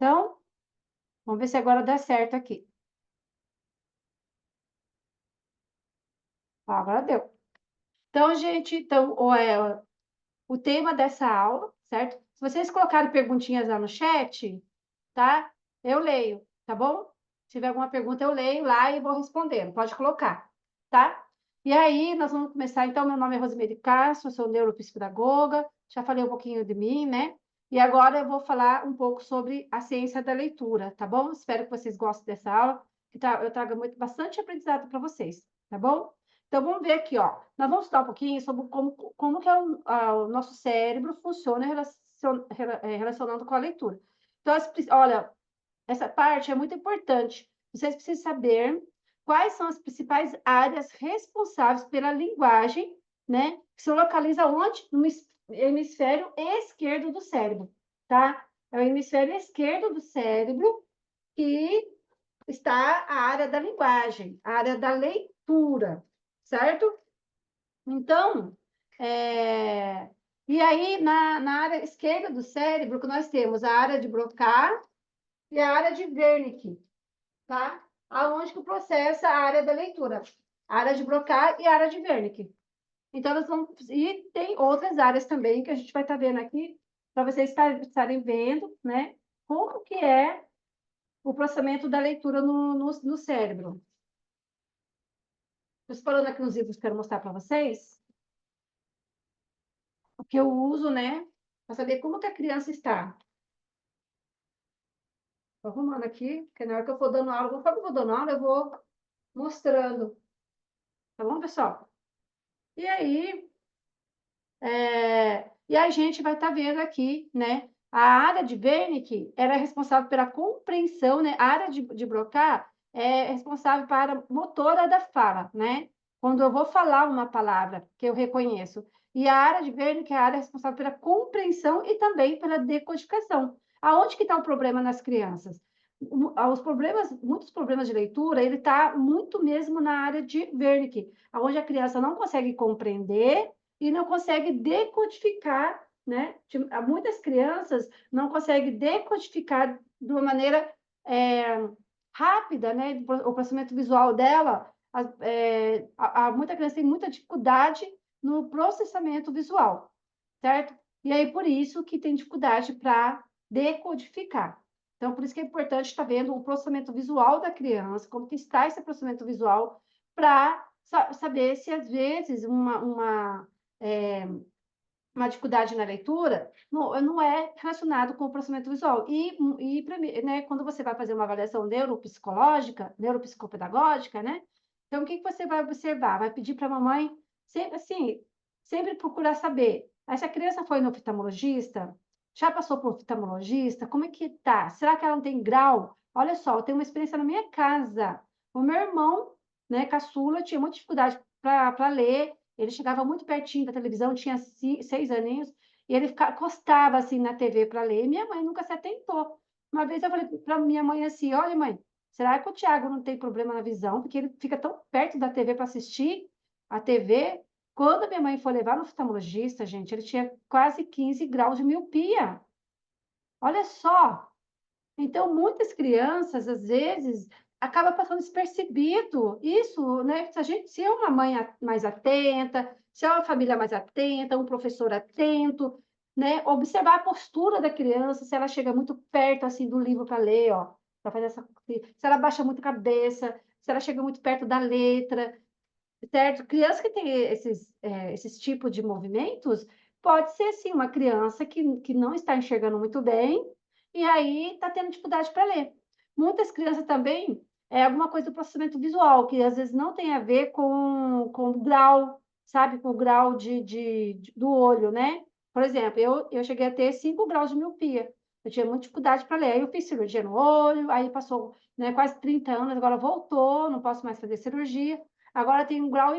Então, vamos ver se agora dá certo aqui. Ó, agora deu. Então, gente, o tema dessa aula, certo? Se vocês colocarem perguntinhas lá no chat, tá? Eu leio, tá bom? Se tiver alguma pergunta, eu leio lá e vou respondendo. Pode colocar, tá? E aí, nós vamos começar. Então, meu nome é Rosemary Castro, eu sou neuropsicopedagoga, já falei um pouquinho de mim, né? E agora eu vou falar um pouco sobre a ciência da leitura, tá bom? Espero que vocês gostem dessa aula, que eu trago bastante aprendizado para vocês, tá bom? Então, vamos ver aqui, ó. Nós vamos estudar um pouquinho sobre como que é o nosso cérebro funciona relacionando com a leitura. Então, olha, essa parte é muito importante. Vocês precisam saber quais são as principais áreas responsáveis pela linguagem, né? Que se localiza onde? No hemisfério esquerdo do cérebro, tá? É o hemisfério esquerdo do cérebro que está a área da linguagem, a área da leitura, certo? Então, e aí, na área esquerda do cérebro, que nós temos a área de Broca e a área de Wernicke, tá? Aonde que processa a área da leitura, a área de Broca e a área de Wernicke. Então, nós vamos... E tem outras áreas também que a gente vai estar vendo aqui, para vocês estarem vendo, né? Como que é o processamento da leitura no cérebro. Estou falando aqui nos livros que quero mostrar para vocês, o que eu uso, né? Para saber como que a criança está. Estou arrumando aqui, porque na hora que eu for dando aula, conforme eu vou dando aula, eu vou mostrando. Tá bom, pessoal? E aí, e a gente vai estar vendo aqui, né? A área de Wernicke era responsável pela compreensão, né? A área de Broca é responsável para a motora da fala, né? Quando eu vou falar uma palavra que eu reconheço. E a área de Wernicke é a área responsável pela compreensão e também pela decodificação. Aonde que está o problema nas crianças? Muitos problemas de leitura, ele está muito mesmo na área de Wernicke, onde a criança não consegue compreender e não consegue decodificar, né? Muitas crianças não conseguem decodificar de uma maneira rápida, né? O processamento visual dela, muita criança tem muita dificuldade no processamento visual, certo? E aí, por isso que tem dificuldade para decodificar. Então, por isso que é importante estar vendo o processamento visual da criança, como que está esse processamento visual, para saber se, às vezes, uma dificuldade na leitura não é relacionado com o processamento visual. Né, quando você vai fazer uma avaliação neuropsicológica, neuropsicopedagógica, né? Então, o que você vai observar? Vai pedir para a mamãe, sempre assim, sempre procurar saber. Essa criança foi no oftalmologista? Já passou por oftalmologista? Como é que tá? Será que ela não tem grau? Olha só, eu tenho uma experiência na minha casa. O meu irmão, né, caçula, tinha muita dificuldade para ler, ele chegava muito pertinho da televisão, tinha 6 aninhos, e ele acostava assim na TV para ler, e minha mãe nunca se atentou. Uma vez eu falei para minha mãe assim: olha, mãe, será que o Tiago não tem problema na visão? Porque ele fica tão perto da TV para assistir a TV. Quando minha mãe foi levar no oftalmologista, gente, ele tinha quase 15 graus de miopia. Olha só, então, muitas crianças, às vezes, acaba passando despercebido. Isso, né? Se é uma mãe mais atenta, se é uma família mais atenta, um professor atento, né? Observar a postura da criança, se ela chega muito perto, assim, do livro para ler, ó, para fazer se ela baixa muito a cabeça, se ela chega muito perto da letra, certo? Criança que tem esses tipos de movimentos, pode ser, sim, uma criança que não está enxergando muito bem e aí está tendo dificuldade para ler. Muitas crianças também, alguma coisa do processamento visual, que às vezes não tem a ver com o grau, sabe? Com o grau do olho, né? Por exemplo, eu cheguei a ter 5 graus de miopia. Eu tinha muita dificuldade para ler. Aí eu fiz cirurgia no olho, aí passou, né, quase 30 anos, agora voltou, não posso mais fazer cirurgia. Agora tem 1,5 grau.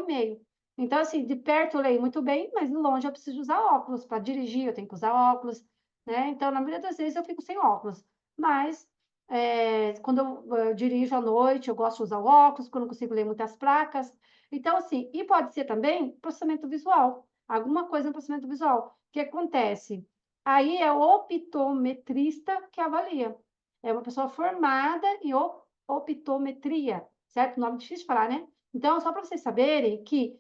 Então, assim, de perto eu leio muito bem, mas de longe eu preciso usar óculos. Para dirigir, eu tenho que usar óculos, né? Então, na maioria das vezes eu fico sem óculos. Mas, quando eu dirijo à noite, eu gosto de usar óculos, porque eu não consigo ler muitas placas. Então, assim, e pode ser também processamento visual. Alguma coisa no processamento visual. O que acontece? Aí é o optometrista que avalia. é uma pessoa formada em optometria, certo? Nome difícil de falar, né? Então, só para vocês saberem que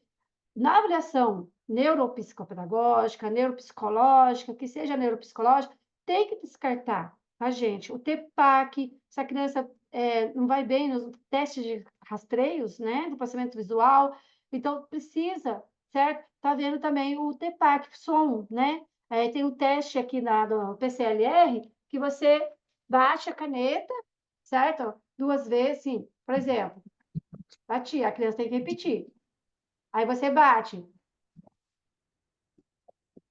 na avaliação neuropsicopedagógica, neuropsicológica, que seja neuropsicológica, tem que descartar, tá, gente? O TPAC, se a criança não vai bem nos testes de rastreios, né, do processamento visual, então precisa, certo? Tá vendo também o TPAC, som, né? Tem um teste aqui do PCLR, que você baixa a caneta, certo? 2 vezes, sim. Por exemplo, bati, a criança tem que repetir. Aí você bate. O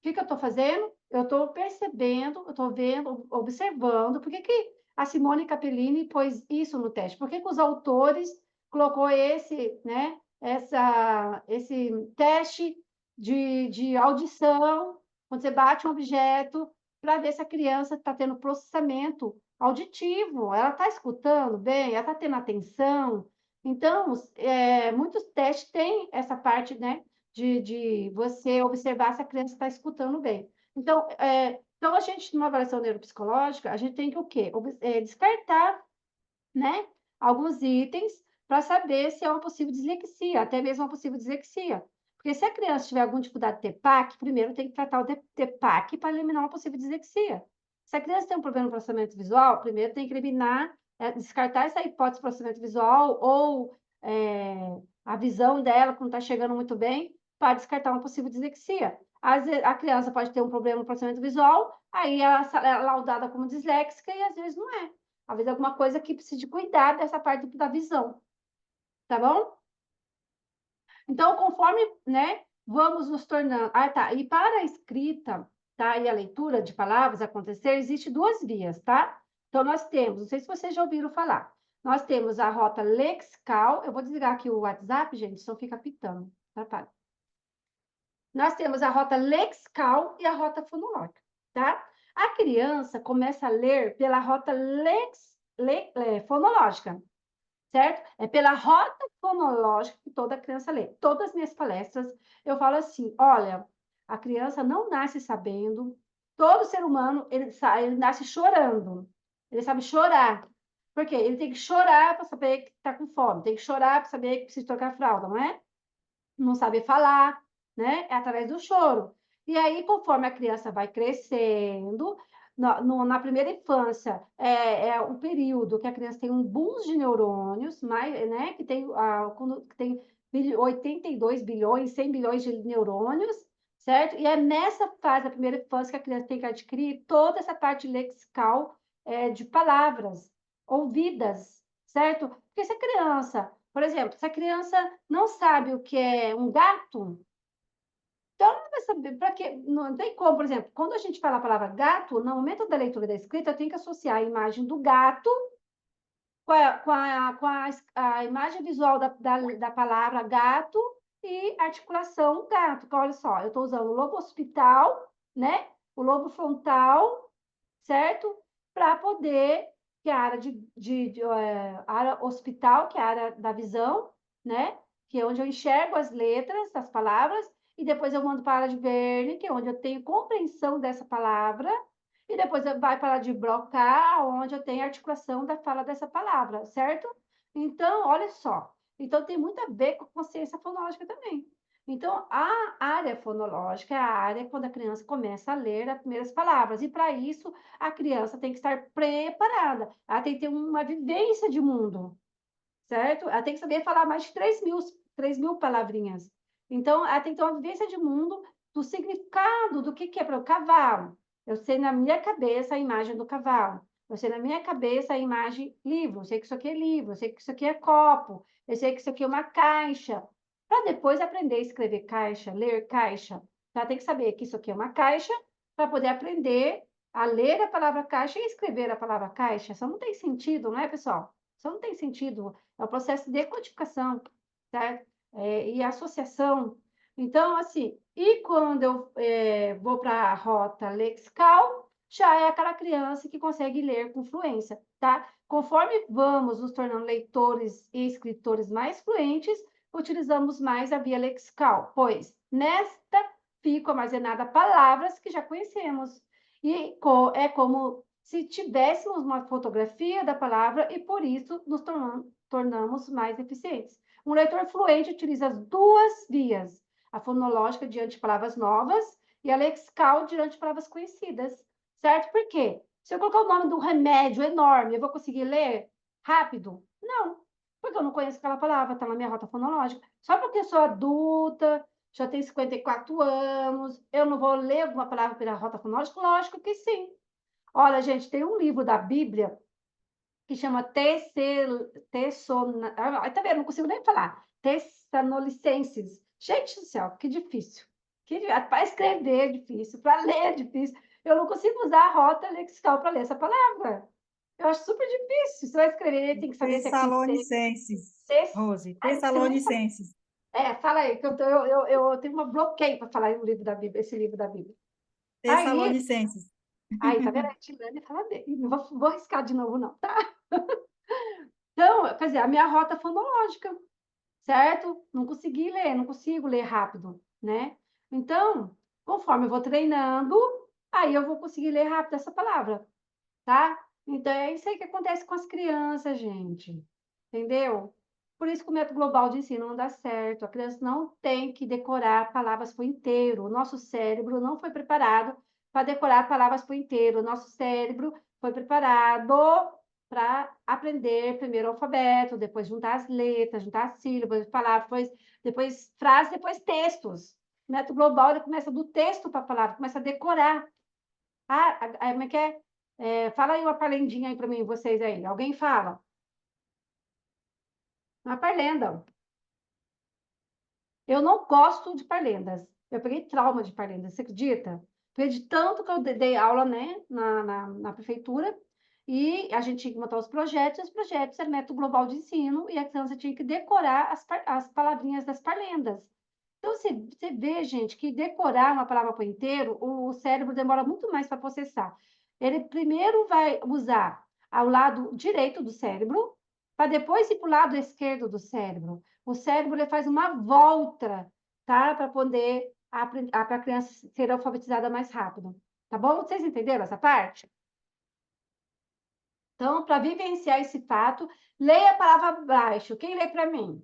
que eu estou fazendo? Eu estou percebendo, eu estou vendo, observando. Por que a Simone Capellini pôs isso no teste? Por que os autores colocou esse, né, esse teste de audição, quando você bate um objeto, para ver se a criança está tendo processamento auditivo, ela está escutando bem, ela está tendo atenção. Então, muitos testes têm essa parte, né, de você observar se a criança está escutando bem. Então, a gente, numa avaliação neuropsicológica, a gente tem que o quê? Descartar, né, alguns itens para saber se é uma possível dislexia, até mesmo uma possível dislexia. Porque se a criança tiver alguma dificuldade de TPAC, primeiro tem que tratar o TPAC para eliminar uma possível dislexia. Se a criança tem um problema no processamento visual, primeiro tem que eliminar, descartar essa hipótese de processamento visual ou a visão dela, quando está chegando muito bem, para descartar uma possível dislexia. Às vezes, a criança pode ter um problema no processamento visual, aí ela é laudada como disléxica e às vezes não é. Às vezes alguma coisa que precisa de cuidar dessa parte da visão, tá bom? Então, conforme, né, vamos nos tornando... Ah, tá. E para a escrita, tá, e a leitura de palavras acontecer, existe 2 vias, tá? Então, nós temos, não sei se vocês já ouviram falar, nós temos a rota lexical, eu vou desligar aqui o WhatsApp, gente, senão fica pitando, tá? Nós temos a rota lexical e a rota fonológica, tá? A criança começa a ler pela rota fonológica, certo? É pela rota fonológica que toda criança lê. Todas as minhas palestras, eu falo assim, olha, a criança não nasce sabendo, todo ser humano, ele nasce chorando, ele sabe chorar. Por quê? Ele tem que chorar para saber que está com fome, tem que chorar para saber que precisa trocar a fralda, não é? Não sabe falar, né? É através do choro. E aí, conforme a criança vai crescendo, na primeira infância, é um período que a criança tem um boom de neurônios, né? Que tem 82 bilhões, 100 bilhões de neurônios, certo? E é nessa fase da primeira infância que a criança tem que adquirir toda essa parte lexical, de palavras ouvidas, certo? Porque se a criança, por exemplo, se a criança não sabe o que é um gato, então ela não vai saber para quê. Não tem como, por exemplo, quando a gente fala a palavra gato, no momento da leitura da escrita, eu tenho que associar a imagem do gato com a imagem visual da palavra gato e articulação gato. Então, olha só, eu estou usando o lobo occipital, né? O lobo frontal, certo? Para poder, que é a área área hospital, que é a área da visão, né? Que é onde eu enxergo as letras das palavras, e depois eu mando para a área de Verne, que é onde eu tenho compreensão dessa palavra, e depois vai para a área de Broca, onde eu tenho articulação da fala dessa palavra, certo? Então, olha só. Então, tem muito a ver com consciência fonológica também. Então, a área fonológica é a área quando a criança começa a ler as primeiras palavras. E, para isso, a criança tem que estar preparada. Ela tem que ter uma vivência de mundo, certo? Ela tem que saber falar mais de 3.000 palavrinhas. Então, ela tem que ter uma vivência de mundo do significado do que é para o cavalo. Eu sei na minha cabeça a imagem do cavalo. Eu sei na minha cabeça a imagem livro. Eu sei que isso aqui é livro. Eu sei que isso aqui é copo. Eu sei que isso aqui é uma caixa. Para depois aprender a escrever caixa, ler caixa. Ela tem que saber que isso aqui é uma caixa para poder aprender a ler a palavra caixa e escrever a palavra caixa. Isso não tem sentido, não é, pessoal? Isso não tem sentido. É o processo de decodificação, certo? E associação. Então, assim, e quando eu vou para a rota lexical, já é aquela criança que consegue ler com fluência, tá? Conforme vamos nos tornando leitores e escritores mais fluentes, utilizamos mais a via lexical, pois nesta ficam armazenadas palavras que já conhecemos. E é como se tivéssemos uma fotografia da palavra e, por isso, nos tornamos mais eficientes. Um leitor fluente utiliza as duas vias, a fonológica diante de palavras novas e a lexical diante de palavras conhecidas, certo? Por quê? Se eu colocar o nome do remédio enorme, eu vou conseguir ler rápido? Não, porque eu não conheço aquela palavra, está na minha rota fonológica. Só porque eu sou adulta, já tenho 54 anos, eu não vou ler alguma palavra pela rota fonológica? Lógico que sim. Olha, gente, tem um livro da Bíblia que chama tá vendo? Não consigo nem falar. Tessalonicenses. Gente do céu, que difícil. Para escrever é difícil, para ler é difícil. Eu não consigo usar a rota lexical para ler essa palavra. Eu acho super difícil. Você vai escrever, tem que saber se é com C. Tessalonicenses, Rose, Ai, você não sabe. Tessalonicenses. Fala aí, que eu tenho uma bloqueio para falar o livro da Bíblia, esse livro da Bíblia. Aí, Tessalonicenses. tá vendo? A Tilane fala bem. Não vou arriscar de novo, não, tá? Então, quer dizer, a minha rota fonológica, certo? Não consegui ler, não consigo ler rápido, né? Então, conforme eu vou treinando, aí eu vou conseguir ler rápido essa palavra, tá? Então, é isso aí que acontece com as crianças, gente. Entendeu? Por isso que o método global de ensino não dá certo. A criança não tem que decorar palavras por inteiro. O nosso cérebro não foi preparado para decorar palavras por inteiro. O nosso cérebro foi preparado para aprender primeiro o alfabeto, depois juntar as letras, juntar as sílabas, palavras, depois frases, depois textos. O método global ele começa do texto para a palavra, começa a decorar. Como é que é? Fala aí uma parlendinha aí para mim, vocês aí. Alguém fala? Uma parlenda. Eu não gosto de parlendas. Eu peguei trauma de parlendas, você acredita? Foi de tanto que eu dei aula, né, na prefeitura, e a gente tinha que montar os projetos eram método global de ensino, e a criança tinha que decorar as palavrinhas das parlendas. Então, você vê, gente, que decorar uma palavra por inteiro, o cérebro demora muito mais para processar. Ele primeiro vai usar ao lado direito do cérebro, para depois ir para o lado esquerdo do cérebro. O cérebro ele faz uma volta, tá? Para poder para a criança ser alfabetizada mais rápido. Tá bom? Vocês entenderam essa parte? Então, para vivenciar esse fato, leia a palavra abaixo. Quem lê para mim?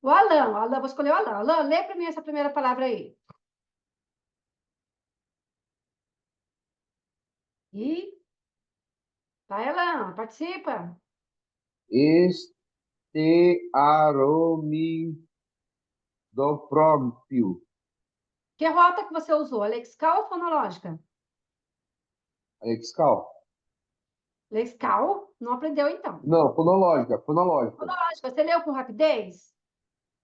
O Alan, vou escolher o Alan. Alan, lê para mim essa primeira palavra aí. E vai, Alan, participa. Estearomidoprópio. Que rota que você usou? A lexical ou fonológica? Lexical? Lexical? Não aprendeu, então. Não, fonológica, fonológica. Fonológica, você leu com rapidez?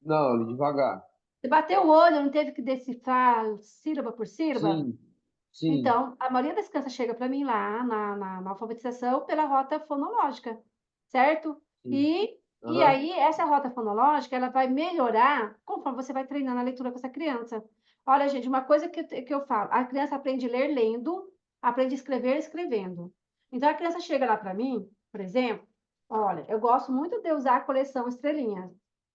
Não, devagar. Você bateu o olho, não teve que decifrar sílaba por sílaba? Sim, sim. Então, a maioria das crianças chega para mim lá na alfabetização pela rota fonológica, certo? Sim. E Aham. aí, essa rota fonológica, ela vai melhorar conforme você vai treinando a leitura com essa criança. Olha, gente, uma coisa que eu falo, a criança aprende a ler lendo, aprende a escrever escrevendo. Então, a criança chega lá para mim, por exemplo, olha, eu gosto muito de usar a coleção Estrelinhas.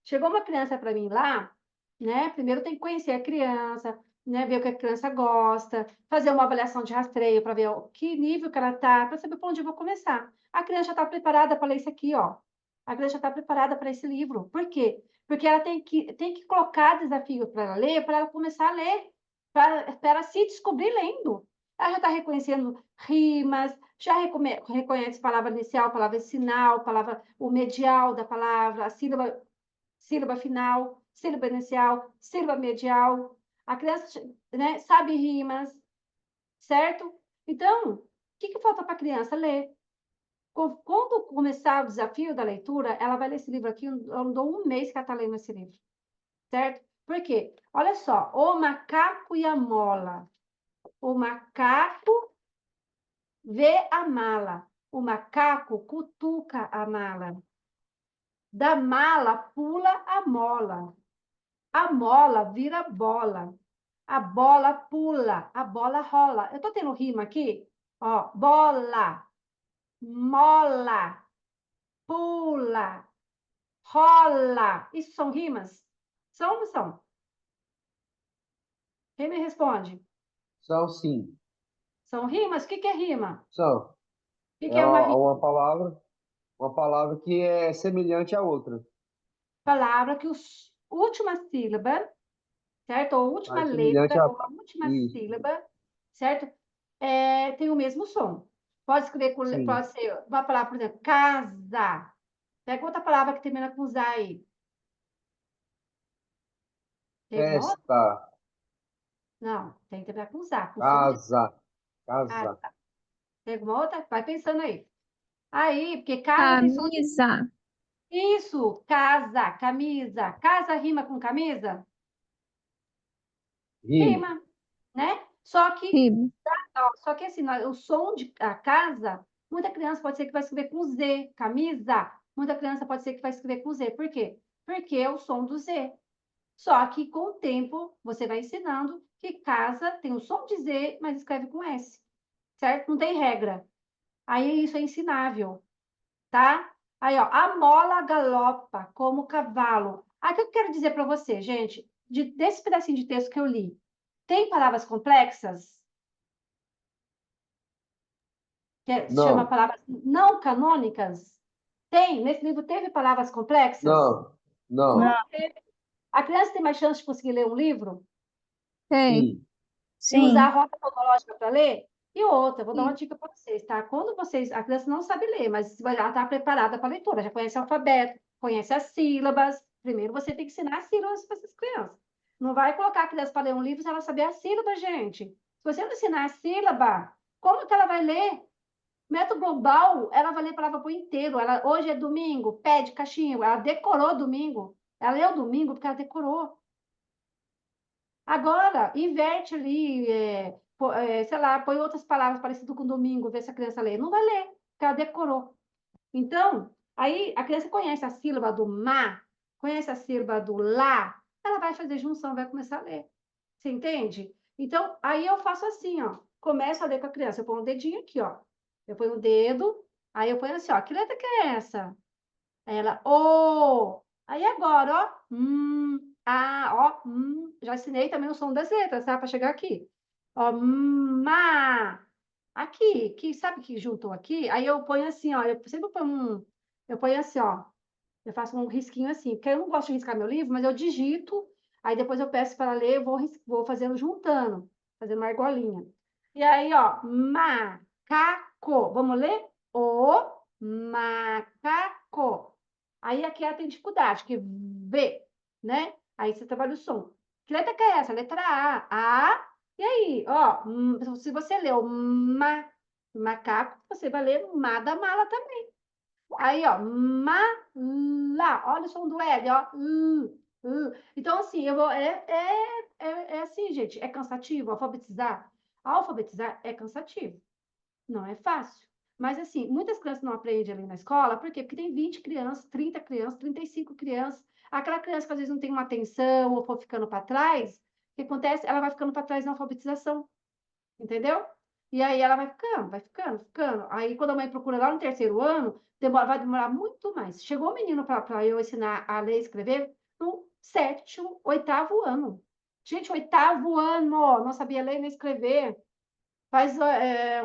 Chegou uma criança para mim lá, né? Primeiro tem que conhecer a criança, né? Ver o que a criança gosta, fazer uma avaliação de rastreio para ver o que nível que ela está, para saber por onde eu vou começar. A criança já está preparada para ler isso aqui, ó. A criança já está preparada para esse livro. Por quê? Porque ela tem que colocar desafio para ela ler, para ela começar a ler, para ela se descobrir lendo. Ela já está reconhecendo rimas, já reconhece palavra inicial, palavra sinal, palavra, o medial da palavra, a sílaba final, sílaba inicial, sílaba medial. A criança, né, sabe rimas, certo? Então, o que falta para a criança? Ler. Quando começar o desafio da leitura, ela vai ler esse livro aqui, eu não dou um mês que ela está lendo esse livro, certo? Por quê? Olha só, o macaco e a mola. O macaco vê a mala. O macaco cutuca a mala. Da mala pula a mola. A mola vira bola. A bola pula, a bola rola. Eu tô tendo rima aqui? Ó, bola, mola, pula, rola. Isso são rimas? São ou não são? Quem me responde? São sim. São rimas? O que que é rima? São. O que que É é uma rima? uma palavra que é semelhante à outra. Palavra que última sílaba, certo? Ou Ah, última é semelhante letra, a... ou a última Isso, sílaba, certo? Tem o mesmo som. Pode escrever com, sim. pode ser uma palavra, por exemplo, casa. Pega outra palavra que termina com za aí. Tem alguma outra? Festa, Não, tem que terminar com za, com som de casa, casa. casa. Tem alguma outra? Vai pensando aí. Aí, porque casa tem som de... Camisa. Isso, casa, camisa. Casa rima com camisa? Rima. Rima, né? Só que, Rima. só que assim, o som de a casa, muita criança pode ser que vai escrever com Z, camisa. Muita criança pode ser que vai escrever com Z. Por quê? Porque é o som do Z. Só que com o tempo você vai ensinando que casa tem o som de Z, mas escreve com S, certo? Não tem regra. Aí isso é ensinável, tá? Aí, ó, a mola galopa como o cavalo. Aí o que eu quero dizer para você, gente, desse pedacinho de texto que eu li, tem palavras complexas? Se chama Não, palavras não canônicas? Tem, nesse livro teve palavras complexas? não, não. Não. Não teve. A criança tem mais chance de conseguir ler um livro Tem. Sim. e usar a Sim. rota cronológica para ler? E outra, vou dar uma Sim. dica para vocês, tá? Quando vocês, a criança não sabe ler, mas ela está preparada para a leitura, já conhece o alfabeto, conhece as sílabas. Primeiro você tem que ensinar as sílabas para essas crianças. Não vai colocar a criança para ler um livro se ela saber a sílaba, gente. Se você não ensinar a sílaba, como que ela vai ler? Método global, ela vai ler palavra por inteiro. Ela, hoje é domingo, pé de cachimbo. Ela decorou domingo. Ela leu domingo porque ela decorou. Agora, inverte ali, sei lá, põe outras palavras parecidas com domingo, vê se a criança lê. Não vai ler, porque ela decorou. Então, aí a criança conhece a sílaba do ma, conhece a sílaba do lá, ela vai fazer junção, vai começar a ler. Você entende? Então, aí eu faço assim, ó. Começo a ler com a criança. Eu ponho um dedinho aqui, ó. Eu ponho o dedo, aí eu ponho assim, ó. Que letra que é essa? Aí ela, o. Aí agora, ó. A, ó. Já ensinei também o som das letras, tá? Para chegar aqui. Ó, ma. Aqui, que sabe que juntou aqui? Aí eu ponho assim, ó. Eu sempre ponho eu ponho assim, ó. Eu faço um risquinho assim, porque eu não gosto de riscar meu livro, mas eu digito, aí depois eu peço para ler, eu vou fazendo juntando, fazendo uma argolinha. E aí, ó, macaco. Vamos ler? O macaco. Aí aqui ela tem dificuldade, que V, né? Aí você trabalha o som. Que letra que é essa? Letra A. A. E aí, ó, se você leu macaco, você vai ler ma da mala também. Aí, ó, mala. Olha o som do L, ó. Então, assim, eu vou. É assim, gente. É cansativo alfabetizar. Alfabetizar é cansativo. Não é fácil. Mas, assim, muitas crianças não aprendem ali na escola. Por quê? Porque tem 20 crianças, 30 crianças, 35 crianças. Aquela criança que às vezes não tem uma atenção ou for ficando para trás, o que acontece? Ela vai ficando para trás na alfabetização. Entendeu? E aí ela vai ficando, vai ficando, ficando. Aí quando a mãe procura lá no terceiro ano, vai demorar muito mais. Chegou o menino para eu ensinar a ler e escrever no sétimo, oitavo ano. Gente, oitavo ano, não sabia ler nem escrever. Faz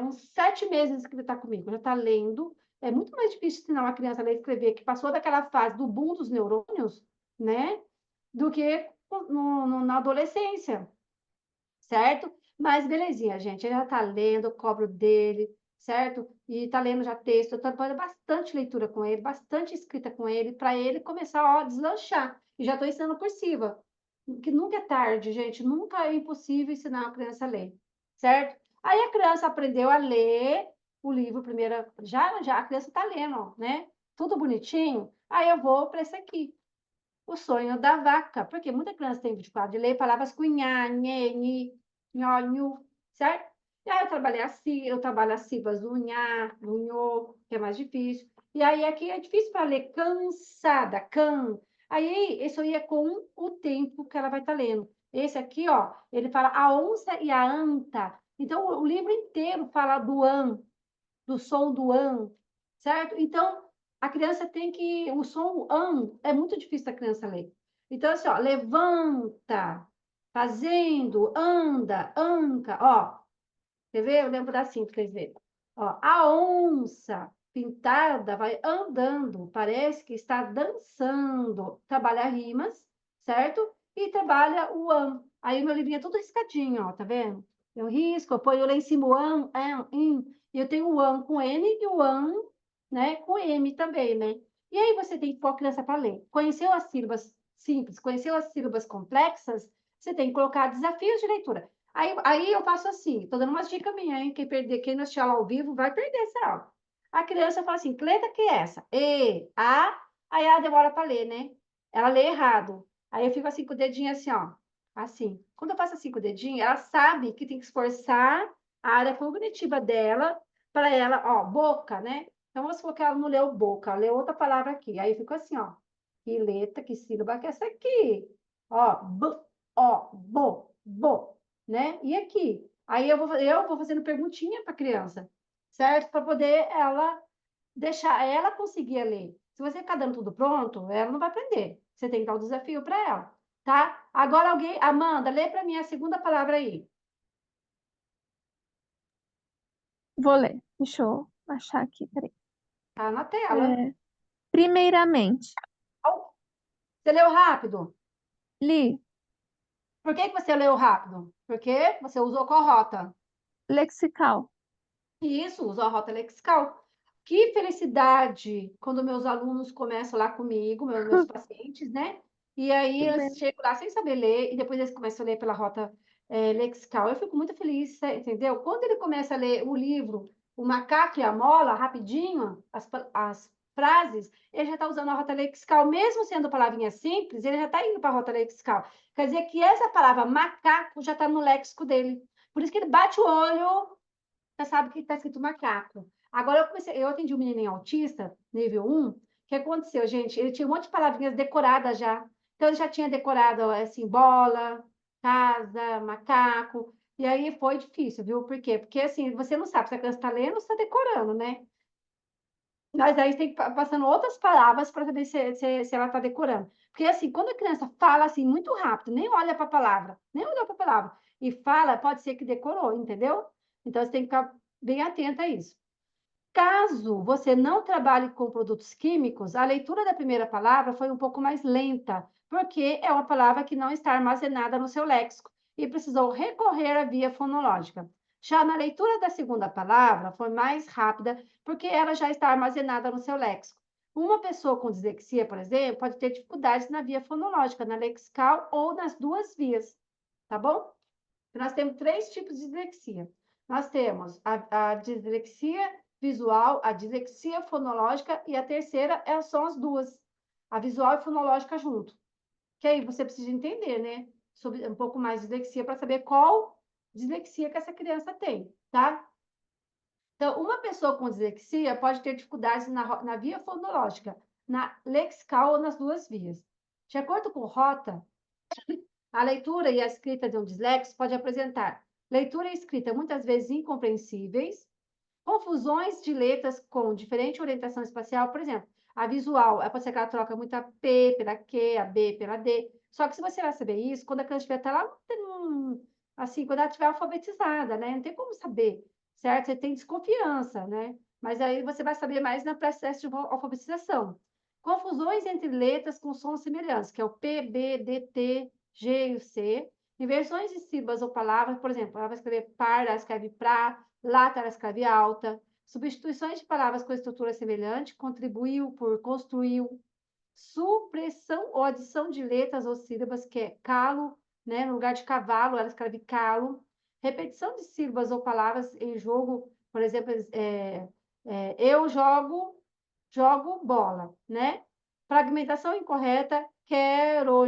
uns 7 meses que ele está comigo, já está lendo. É muito mais difícil ensinar uma criança a ler e escrever, que passou daquela fase do boom dos neurônios, né? Do que na adolescência, certo? Mas belezinha, gente. Ele já está lendo, eu cobro dele, certo? E está lendo já texto. Eu estou fazendo bastante leitura com ele, bastante escrita com ele, para ele começar ó, a deslanchar. E já estou ensinando cursiva, que nunca é tarde, gente. Nunca é impossível ensinar uma criança a ler, certo? Aí a criança aprendeu a ler o livro primeiro. Já a criança está lendo, né? Tudo bonitinho. Aí eu vou para esse aqui. O sonho da vaca, porque muita criança tem dificuldade de ler palavras com nha, nhe, ni, nho, nhu, certo? E aí eu trabalho as sílabas do nha, do nho, que é mais difícil. E aí aqui é difícil para ler cansada, can. Aí isso aí é com o tempo que ela vai estar lendo. Esse aqui, ó, ele fala a onça e a anta. Então o livro inteiro fala do an, do som do an, certo? Então, a criança tem que. O som an é muito difícil da criança ler. Então, assim, ó, levanta, fazendo, anda, anca, ó. Quer ver? Eu lembro da cinta, quer ver? Ó, a onça pintada vai andando, parece que está dançando. Trabalha rimas, certo? E trabalha o am. Aí o meu livrinho é tudo riscadinho, ó, tá vendo? Eu risco, eu ponho lá em cima o am, e eu tenho o am com N e o am, né, com M também, né? E aí você tem que pôr a criança para ler. Conheceu as sílabas simples, conheceu as sílabas complexas, você tem que colocar desafios de leitura. Aí eu faço assim, tô dando umas dicas minhas, hein? Quem não assistir aula ao vivo vai perder essa aula. A criança fala assim, que letra que é essa? E, A, aí ela demora para ler, né? Ela lê errado. Aí eu fico assim com o dedinho assim, ó. Assim. Quando eu faço assim com o dedinho, ela sabe que tem que esforçar a área cognitiva dela para ela, ó, boca, né? Então, vamos supor que ela não leu boca, ela leu outra palavra aqui. Aí eu fico assim, ó. Que letra, que sílaba que é essa aqui? Ó, ó, bo, né? E aqui? Aí eu vou fazendo perguntinha para a criança, certo? Para poder ela deixar ela conseguir ler. Se você ficar dando tudo pronto, ela não vai aprender. Você tem que dar o desafio para ela, tá? Agora alguém, Amanda, lê para mim a segunda palavra aí. Vou ler. Deixa eu achar aqui, peraí. Tá na tela. Primeiramente, Você leu rápido? li Por que que você leu rápido? Porque você usou qual rota? lexical. Isso, usou a rota lexical. Que felicidade quando meus alunos começam lá comigo, meus pacientes, né? E aí Tudo eles bem. chegam lá sem saber ler, e depois eles começam a ler pela rota lexical. Eu fico muito feliz, entendeu? Quando ele começa a ler o livro O Macaco e a Mola, rapidinho, as frases, ele já está usando a rota lexical, mesmo sendo palavrinha simples, ele já está indo para a rota lexical. Quer dizer que essa palavra macaco já está no léxico dele. Por isso que ele bate o olho, já sabe que está escrito macaco. Agora eu atendi um menininho autista, nível 1, o que aconteceu, gente? Ele tinha um monte de palavrinhas decoradas já. Então, ele já tinha decorado, assim, bola, casa, macaco, e aí foi difícil, viu? Por quê? Porque, assim, você não sabe se a criança está lendo ou se está decorando, né? Mas aí tem que passando outras palavras para saber se ela está decorando. Porque, assim, quando a criança fala, assim, muito rápido, nem olha para a palavra, nem olha para a palavra, e fala, pode ser que decorou, entendeu? Então, você tem que ficar bem atenta a isso. Caso você não trabalhe com produtos químicos, a leitura da primeira palavra foi um pouco mais lenta, porque é uma palavra que não está armazenada no seu léxico e precisou recorrer à via fonológica. Já na leitura da segunda palavra, foi mais rápida, porque ela já está armazenada no seu léxico. Uma pessoa com dislexia, por exemplo, pode ter dificuldades na via fonológica, na lexical ou nas duas vias, tá bom? Nós temos três tipos de dislexia. Nós temos a dislexia visual, a dislexia fonológica e a terceira são as duas, a visual e fonológica junto. Que aí você precisa entender, né? Sobre um pouco mais de dislexia para saber qual dislexia que essa criança tem, tá? Então, uma pessoa com dislexia pode ter dificuldades na via fonológica, na lexical ou nas duas vias. De acordo com Rota, a leitura e a escrita de um disléxico pode apresentar leitura e escrita muitas vezes incompreensíveis, confusões de letras com diferente orientação espacial, por exemplo, a visual, pode ser que ela troca muito a P pela Q, a B pela D. Só que se você vai saber isso, quando a criança estiver até lá, assim, quando ela estiver alfabetizada, né? Não tem como saber, certo? Você tem desconfiança, né? Mas aí você vai saber mais no processo de alfabetização. Confusões entre letras com sons semelhantes, que é o P, B, D, T, G e o C. Inversões de sílabas ou palavras, por exemplo, ela vai escrever par, ela escreve pra, lata, ela escreve alta. Substituições de palavras com estrutura semelhante, contribuiu por construiu. Supressão ou adição de letras ou sílabas, que é calo, né? No lugar de cavalo, ela escreve calo. Repetição de sílabas ou palavras em jogo, por exemplo, eu jogo bola, né? Fragmentação incorreta, quero,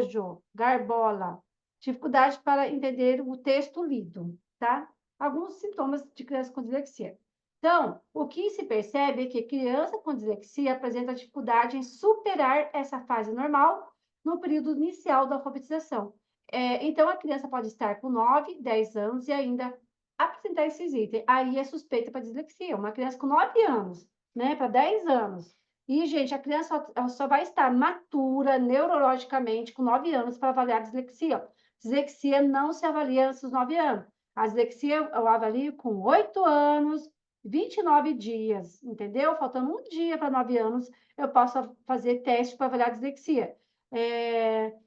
garbola. Dificuldade para entender o texto lido, tá? Alguns sintomas de criança com dislexia. Então, o que se percebe é que criança com dislexia apresenta dificuldade em superar essa fase normal no período inicial da alfabetização. Então, a criança pode estar com 9, 10 anos e ainda apresentar esses itens. Aí é suspeita para dislexia. Uma criança com 9 anos, né, para 10 anos. E, gente, a criança só vai estar matura neurologicamente com 9 anos para avaliar a dislexia. Dislexia não se avalia antes dos 9 anos. A dislexia eu avalio com 8 anos, 29 dias, entendeu? Faltando um dia para 9 anos, eu posso fazer teste para avaliar a dislexia.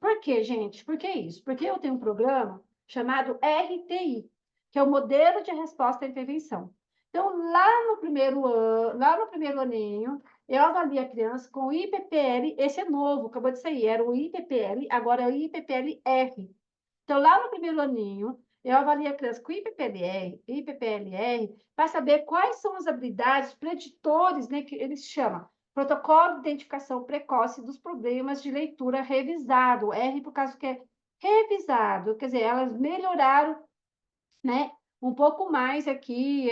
Por quê, gente? Por que isso? Porque eu tenho um programa chamado RTI, que é o Modelo de Resposta à Intervenção. Então, lá no primeiro aninho, eu avalio a criança com o IPPL, esse é novo, acabou de sair, era o IPPL, agora é o IPPL-R. Então, lá no primeiro aninho, eu avalio a criança com IPPLR, para saber quais são as habilidades preditores, né, que eles chamam Protocolo de Identificação Precoce dos Problemas de Leitura Revisado, R por causa que é revisado, quer dizer, elas melhoraram, né, um pouco mais aqui,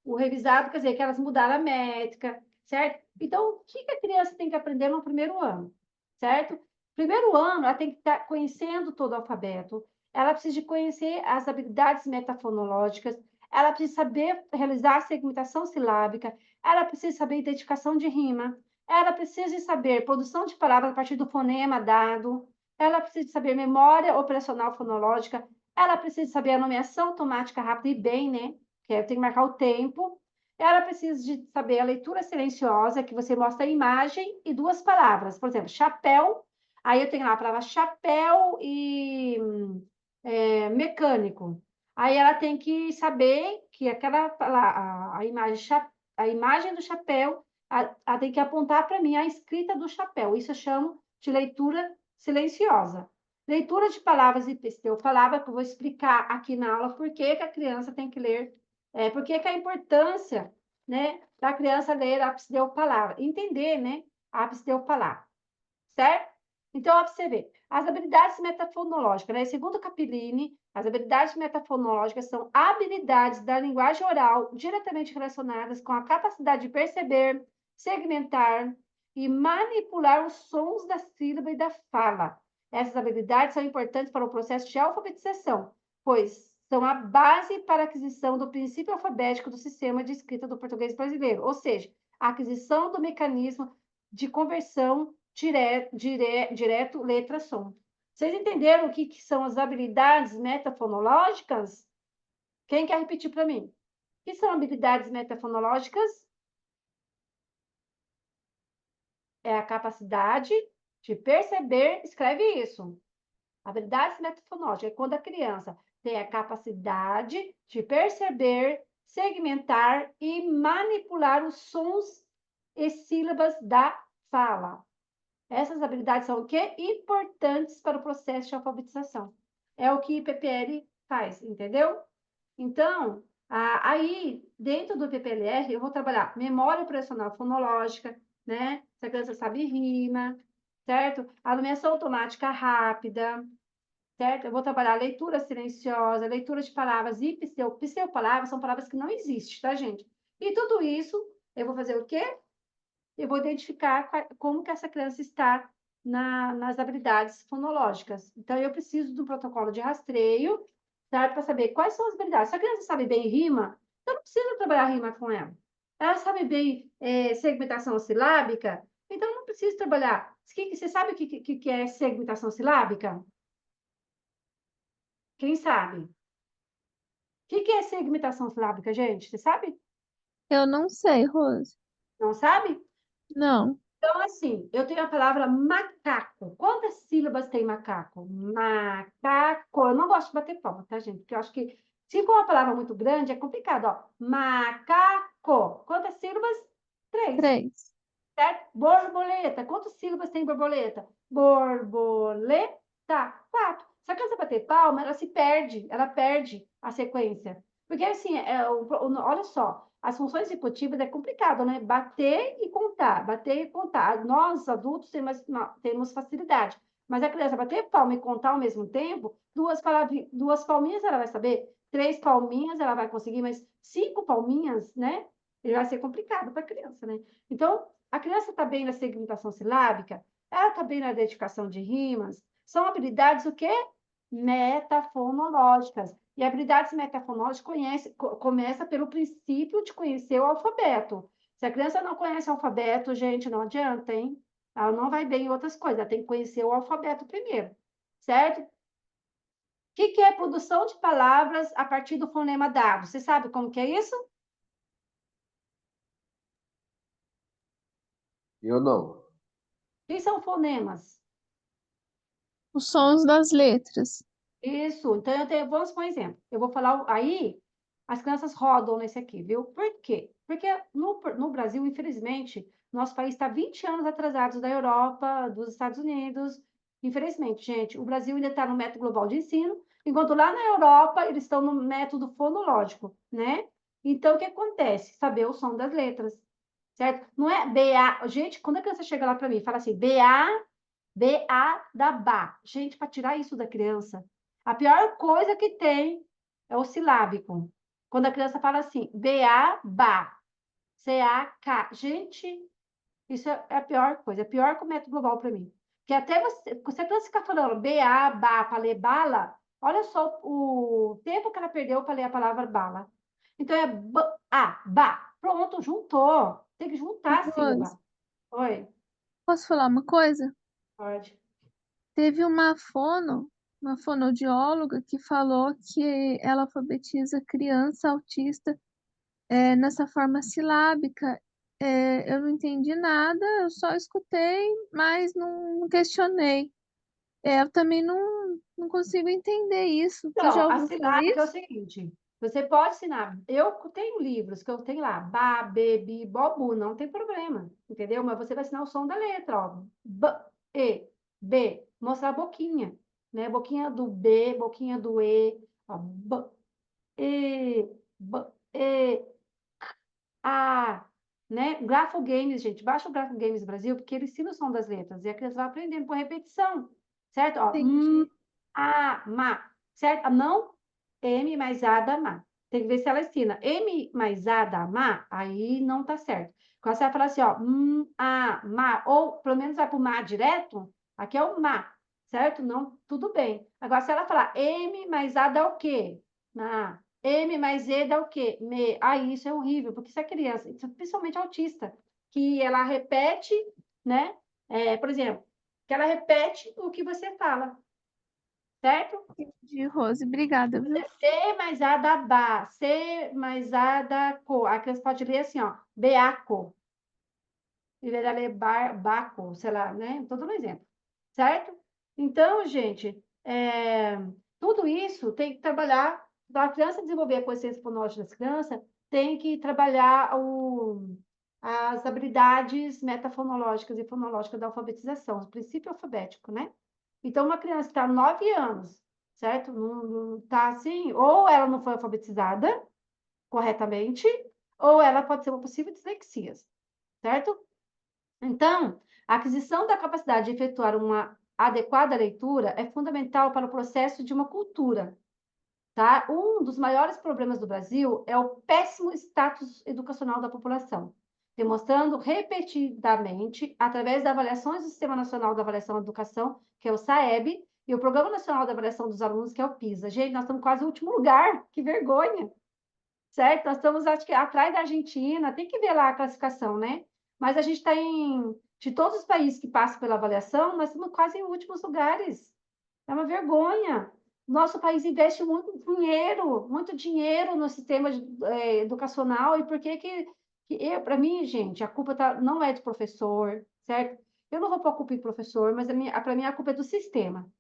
o revisado, quer dizer, que elas mudaram a métrica, certo? Então, o que a criança tem que aprender no primeiro ano, certo? Primeiro ano, ela tem que estar conhecendo todo o alfabeto, ela precisa de conhecer as habilidades metafonológicas, ela precisa saber realizar a segmentação silábica, ela precisa saber identificação de rima, ela precisa saber produção de palavras a partir do fonema dado, ela precisa saber memória operacional fonológica, ela precisa saber a nomeação automática rápida e bem, né? Que eu tenho que marcar o tempo. Ela precisa de saber a leitura silenciosa, que você mostra a imagem e duas palavras. Por exemplo, chapéu. Aí eu tenho lá a palavra chapéu e mecânico. Aí ela tem que saber que a imagem do chapéu, ela tem que apontar para mim a escrita do chapéu. Isso eu chamo de leitura silenciosa. Leitura de palavras e pseudopalavra, que eu vou explicar aqui na aula por que a criança tem que ler, por que a importância, né, da criança ler a pseudopalavra, entender, né, a pseudopalavra, certo? Então, ó, para você ver, as habilidades metafonológicas, né? Segundo Capellini, as habilidades metafonológicas são habilidades da linguagem oral diretamente relacionadas com a capacidade de perceber, segmentar e manipular os sons da sílaba e da fala. Essas habilidades são importantes para o processo de alfabetização, pois são a base para a aquisição do princípio alfabético do sistema de escrita do português brasileiro, ou seja, a aquisição do mecanismo de conversão direto letra-som. Vocês entenderam o que são as habilidades metafonológicas? Quem quer repetir para mim? O que são habilidades metafonológicas? É a capacidade de perceber, escreve isso. Habilidades metafonológicas é quando a criança tem a capacidade de perceber, segmentar e manipular os sons e sílabas da fala. Essas habilidades são o quê? Importantes para o processo de alfabetização. É o que o PPL faz, entendeu? Então, aí, dentro do PPLR, eu vou trabalhar memória operacional fonológica, né? Se a criança sabe rima, certo? A nomeação automática rápida, certo? Eu vou trabalhar leitura silenciosa, leitura de palavras e pseudopalavras, são palavras que não existem, tá, gente? E tudo isso, eu vou fazer o quê? Eu vou identificar como que essa criança está nas habilidades fonológicas. Então, eu preciso do protocolo de rastreio, tá? Para saber quais são as habilidades. Se a criança sabe bem rima, eu não preciso trabalhar rima com ela. Ela sabe bem segmentação silábica, então eu não preciso trabalhar. Você sabe o que é segmentação silábica? Quem sabe? O que é segmentação silábica, gente? Você sabe? Eu não sei, Rose. Não sabe? Não. Então, assim, eu tenho a palavra macaco. Quantas sílabas tem macaco? Macaco. Eu não gosto de bater palma, tá, gente? Porque eu acho que se for uma palavra muito grande, é complicado, ó. Macaco. Quantas sílabas? 3. 3. Certo? Borboleta. Quantas sílabas tem borboleta? Borboleta. 4. Se a criança bater palma, ela se perde. Ela perde a sequência. Porque, assim, olha só. As funções executivas é complicado, né? Bater e contar, bater e contar. Nós, adultos, temos facilidade. Mas a criança bater palma e contar ao mesmo tempo, duas palminhas ela vai saber, 3 palminhas ela vai conseguir, mas 5 palminhas, né? Ele vai ser complicado para a criança, né? Então, a criança está bem na segmentação silábica, ela está bem na identificação de rimas, são habilidades o quê? Metafonológicas. E habilidades metafonológicas começa pelo princípio de conhecer o alfabeto. Se a criança não conhece o alfabeto, gente, não adianta, hein? Ela não vai bem em outras coisas, ela tem que conhecer o alfabeto primeiro, certo? que é produção de palavras a partir do fonema dado? Você sabe como que é isso? Eu não. O que são fonemas? Os sons das letras. Isso, então vamos por um exemplo. Eu vou falar aí, as crianças rodam nesse aqui, viu? Por quê? Porque no Brasil, infelizmente, nosso país está 20 anos atrasado da Europa, dos Estados Unidos. Infelizmente, gente, o Brasil ainda está no método global de ensino, enquanto lá na Europa eles estão no método fonológico, né? Então, o que acontece? Saber o som das letras, certo? Não é BA. Gente, quando a criança chega lá para mim e fala assim, BA, BA da BA. Gente, para tirar isso da criança, a pior coisa que tem é o silábico. Quando a criança fala assim, BA, BA, CAK. Gente, isso é a pior coisa, é pior que o método global para mim. Que até você, a criança ficar falando BA, BA, para ler bala, olha só o tempo que ela perdeu para ler a palavra bala. Então é A, BA. Pronto, juntou. Tem que juntar a Rose, sílaba. Oi, posso falar uma coisa? pode. Teve uma fonoaudióloga que falou que ela alfabetiza criança autista nessa forma silábica. Eu não entendi nada, eu só escutei, mas não questionei. Eu também não consigo entender isso. Você já Então, a ouviu falar silábica é o isso? seguinte: você pode ensinar. Eu tenho livros que eu tenho lá, ba, be, bi, bobu, não tem problema, entendeu? Mas você vai ensinar o som da letra, ó. B, E, B, mostrar a boquinha, né? Boquinha do B, boquinha do E, ó. B, E, A, né? Grafo Games, gente, baixa o Grafo Games Brasil, porque ele ensina o som das letras e a criança vai aprendendo por repetição, certo? Ó, Entendi. A, ma, certo? Não M mais A da ma. Tem que ver se ela ensina M mais A da ma, aí não tá certo. Quando você vai falar assim, ó, a, ma, ou pelo menos vai pro ma direto, aqui é o ma, certo? Não, tudo bem. Agora, se ela falar M mais A dá o quê? Na M mais E dá o quê? Me. Ah, isso é horrível, porque se a criança, principalmente autista, que ela repete, né? Por exemplo, que ela repete o que você fala, certo? Entendi, Rose. Obrigada, viu? C mais A da ba, C mais A da co. A criança pode ler assim, ó, beaco. Em vez de ler baco, sei lá, né? Estou dando um exemplo, certo? Então, gente, tudo isso tem que trabalhar, para a criança desenvolver a consciência fonológica das crianças, tem que trabalhar as habilidades metafonológicas e fonológicas da alfabetização, o princípio alfabético, né? Então, uma criança que está 9 anos, certo? Não está assim, ou ela não foi alfabetizada corretamente, ou ela pode ser uma possível dislexia, certo? Então, a aquisição da capacidade de efetuar uma adequada leitura é fundamental para o processo de uma cultura, tá? Um dos maiores problemas do Brasil é o péssimo status educacional da população, demonstrando repetidamente, através das avaliações do Sistema Nacional da Avaliação da Educação, que é o SAEB, e o Programa Nacional da Avaliação dos Alunos, que é o PISA. Gente, nós estamos quase no último lugar, que vergonha, certo? Nós estamos, acho que, atrás da Argentina, tem que ver lá a classificação, né? Mas a gente está de todos os países que passam pela avaliação, nós estamos quase em últimos lugares. É uma vergonha. Nosso país investe muito dinheiro no sistema educacional, e por que para mim, gente, a culpa não é do professor, certo? Eu não vou pôr a culpa em professor, mas para mim a culpa é do sistema,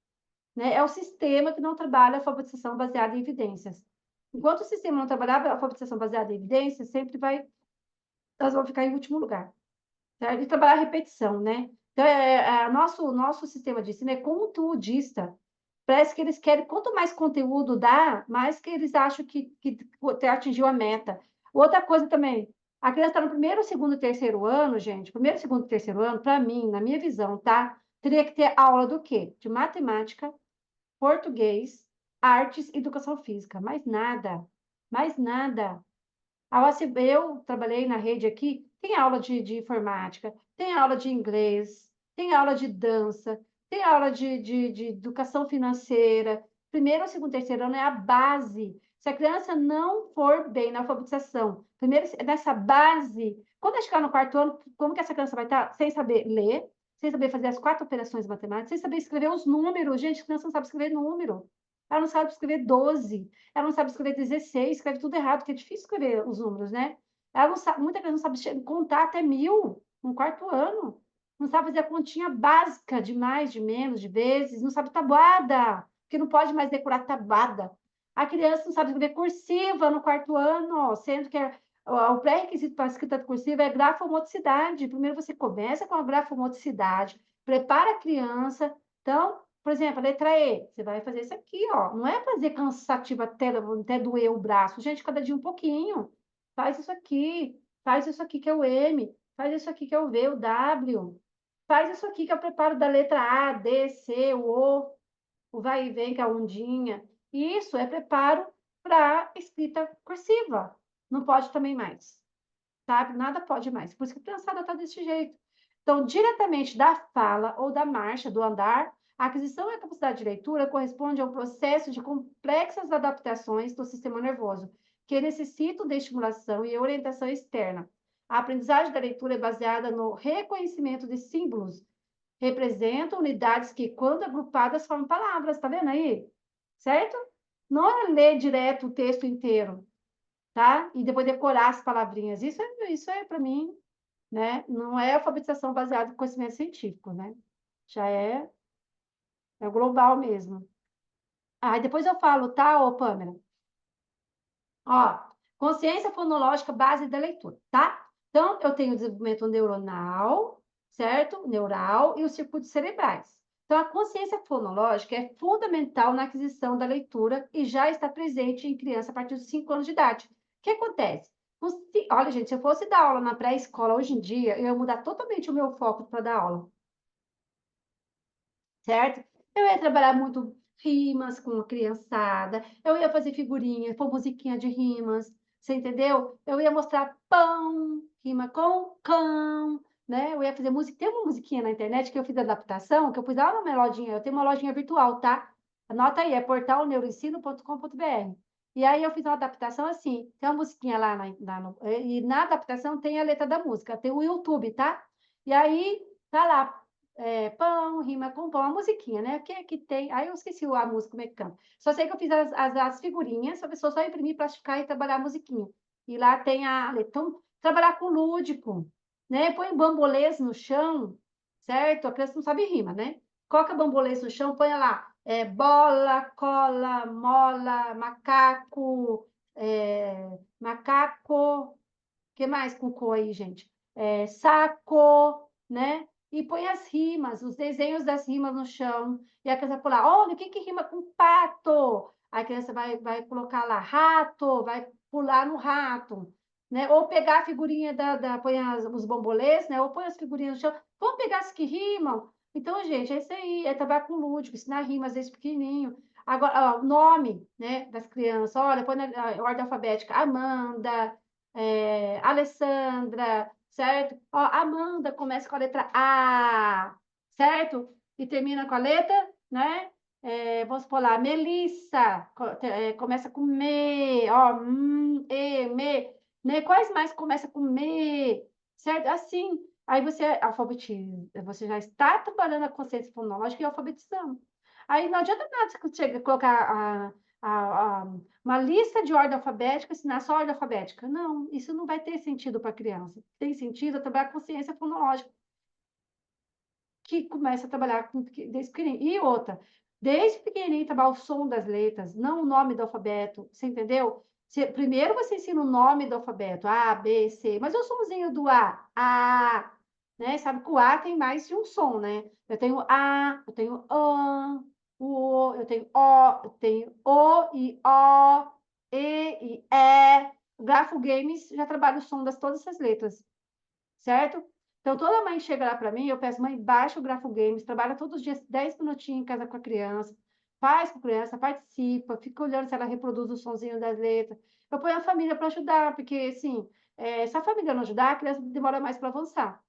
né? É o sistema que não trabalha a alfabetização baseada em evidências. Enquanto o sistema não trabalhar a alfabetização baseada em evidências, nós vamos ficar em último lugar, certo? E trabalhar a repetição, né? Então, nosso sistema de ensino é conteudista. Parece que eles querem, quanto mais conteúdo dá, mais que eles acham que atingiu a meta. Outra coisa também, a criança está no primeiro, segundo e terceiro ano, gente, primeiro, segundo e terceiro ano, para mim, na minha visão, tá? Teria que ter aula do quê? De matemática, português, artes e educação física. Mais nada. Mais nada. A OCB, eu trabalhei na rede aqui, tem aula de informática, tem aula de inglês, tem aula de dança, tem aula de educação financeira. Primeiro, segundo, terceiro ano é a base. Se a criança não for bem na alfabetização, primeiro, nessa base, quando ela chegar no quarto ano, como que essa criança vai estar? Sem saber ler, sem saber fazer as 4 operações matemáticas, sem saber escrever os números. Gente, a criança não sabe escrever número. ela não sabe escrever 12, ela não sabe escrever 16, escreve tudo errado, porque é difícil escrever os números, né? Ela não sabe, muita criança não sabe contar até 1000 no quarto ano. Não sabe fazer a continha básica de mais, de menos, de vezes, não sabe tabuada, porque não pode mais decorar tabuada. A criança não sabe escrever cursiva no quarto ano, sendo que o pré-requisito para a escrita cursiva é grafomotricidade. Primeiro você começa com a grafomotricidade, prepara a criança. Então, por exemplo, a letra E, você vai fazer isso aqui, ó. Não é fazer cansativo até doer o braço. Gente, cada dia um pouquinho. Faz isso aqui que é o M, faz isso aqui que é o V, o W. Faz isso aqui que é o preparo da letra A, D, C, o vai e vem, que é a ondinha. Isso é preparo para escrita cursiva. Não pode também mais, sabe? Nada pode mais. Por isso que a criançada está desse jeito. Então, diretamente da fala ou da marcha, do andar, a aquisição e a capacidade de leitura corresponde ao processo de complexas adaptações do sistema nervoso, que necessitam de estimulação e orientação externa. A aprendizagem da leitura é baseada no reconhecimento de símbolos. Representam unidades que, quando agrupadas, formam palavras. Tá vendo aí? Certo? Não é ler direto o texto inteiro, tá? E depois decorar as palavrinhas. Isso é para mim, né? Não é alfabetização baseada em conhecimento científico, né? Já é o global mesmo. Ah, depois eu falo, tá, ô Pâmela? Ó, consciência fonológica base da leitura, tá? Então, eu tenho o desenvolvimento neuronal, certo? Neural e os circuitos cerebrais. Então, a consciência fonológica é fundamental na aquisição da leitura e já está presente em criança a partir dos 5 anos de idade. O que acontece? Olha, gente, se eu fosse dar aula na pré-escola hoje em dia, eu ia mudar totalmente o meu foco para dar aula, certo? Eu ia trabalhar muito rimas com a criançada, eu ia fazer figurinha, pôr musiquinha de rimas, você entendeu? Eu ia mostrar pão, rima com cão, né? Eu ia fazer música, tem uma musiquinha na internet que eu fiz adaptação, que eu pus lá na minha lojinha, eu tenho uma lojinha virtual, tá? Anota aí, é portalneuroensino.com.br. E aí eu fiz uma adaptação assim, tem uma musiquinha lá e na adaptação tem a letra da música, tem o YouTube, tá? E aí tá lá, pão, rima com pão, a musiquinha, né? Que tem. Aí eu esqueci a música, como é que canta. Só sei que eu fiz as figurinhas, a pessoa só imprimir, plastificar e trabalhar a musiquinha. E lá tem a letra. Então, trabalhar com lúdico, né? Põe bambolês no chão, certo? A criança não sabe rima, né? Coloca bambolês no chão, põe lá. Bola, cola, mola, macaco, macaco. O que mais com cor aí, gente? Saco, né? E põe as rimas, os desenhos das rimas no chão. E a criança fala, olha, o que rima com pato? Aí a criança vai colocar lá rato, vai pular no rato, né? Ou pegar a figurinha põe os bambolês, né? Ou põe as figurinhas no chão. Vamos pegar as que rimam. Então, gente, é isso aí, é trabalhar com lúdico, ensinar rimas desde pequenininho. Agora, ó, o nome, né, das crianças, olha, põe na ordem alfabética, Amanda, Alessandra, certo? Ó, Amanda começa com a letra A, certo? E termina com a letra, né? Vamos por lá, Melissa, começa com me, ó, me, né? Quais mais começa com me, certo? Assim, aí você alfabetiza, você já está trabalhando a consciência fonológica e alfabetizando. Aí não adianta nada você chega, colocar uma lista de ordem alfabética, ensinar só ordem alfabética. Não, isso não vai ter sentido para a criança. Tem sentido trabalhar a consciência fonológica, que começa a trabalhar desde pequenininho. E outra, desde pequenininho, trabalhar o som das letras, não o nome do alfabeto, você entendeu? Primeiro você ensina o nome do alfabeto, A, B, C, mas o somzinho do A, né? Sabe que o A tem mais de um som, né? Eu tenho A, eu tenho A, o O, eu tenho O, eu tenho O e O, E e E. O Grafo Games já trabalha o som das todas essas letras, certo? Então, toda mãe chega lá para mim, eu peço, mãe, baixa o Grafo Games, trabalha todos os dias 10 minutinhos em casa com a criança, faz com a criança, participa, fica olhando se ela reproduz o sonzinho das letras. Eu ponho a família para ajudar, porque, assim, se a família não ajudar, a criança demora mais para avançar.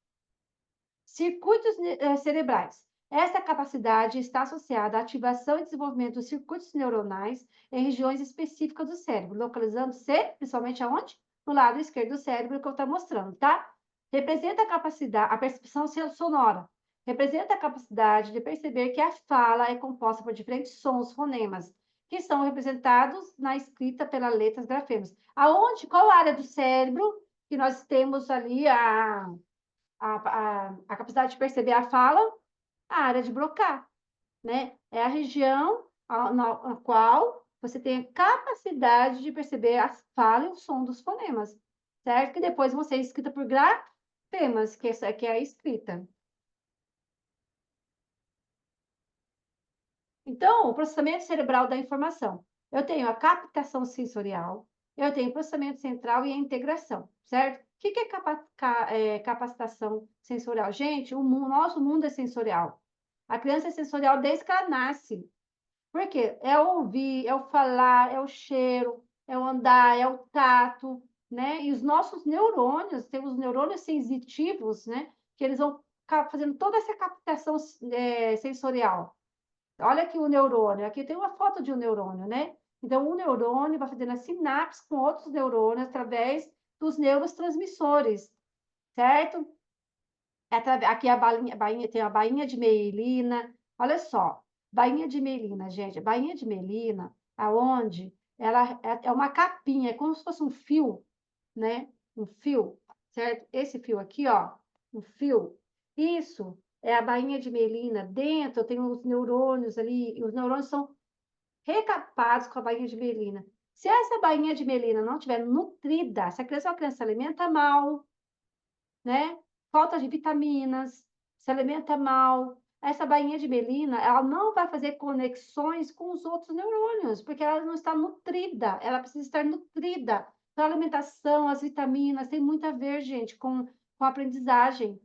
Circuitos cerebrais. Essa capacidade está associada à ativação e desenvolvimento dos circuitos neuronais em regiões específicas do cérebro, localizando-se principalmente aonde? No lado esquerdo do cérebro, que eu estou mostrando, tá? Representa a capacidade, a percepção sonora. Representa a capacidade de perceber que a fala é composta por diferentes sons, fonemas, que são representados na escrita pelas letras grafemas. Qual área do cérebro que nós temos ali a capacidade de perceber a fala? A área de Broca, né? É a região na qual você tem a capacidade de perceber a fala e o som dos fonemas, certo? Que depois vão ser escritas por grafemas, que é a escrita. Então, o processamento cerebral da informação. Eu tenho a captação sensorial, eu tenho o processamento central e a integração, certo? O que é capacitação sensorial? Gente, nosso mundo é sensorial. A criança é sensorial desde que ela nasce. Por quê? É o ouvir, é o falar, é o cheiro, é o andar, é o tato, né? E os nossos neurônios, temos os neurônios sensitivos, né? Que eles vão fazendo toda essa captação sensorial. Olha aqui o neurônio, aqui tem uma foto de um neurônio, né? Então, o neurônio vai fazendo a sinapse com outros neurônios através dos neurotransmissores, certo? Aqui tem a bainha de Meilina. Olha só, bainha de Meilina, gente. Bainha de Meilina, aonde ela é uma capinha, é como se fosse um fio, né? Um fio, certo? Esse fio aqui, ó, um fio. Isso é a bainha de Meilina. Dentro tem os neurônios ali, e os neurônios são recapados com a bainha de Meilina. Se essa bainha de Meilina não estiver nutrida, se a criança é uma criança se alimenta mal, né? Falta de vitaminas, se alimenta mal. Essa bainha de Meilina, ela não vai fazer conexões com os outros neurônios, porque ela não está nutrida, ela precisa estar nutrida. Então, a alimentação, as vitaminas, tem muito a ver, gente, com a aprendizagem.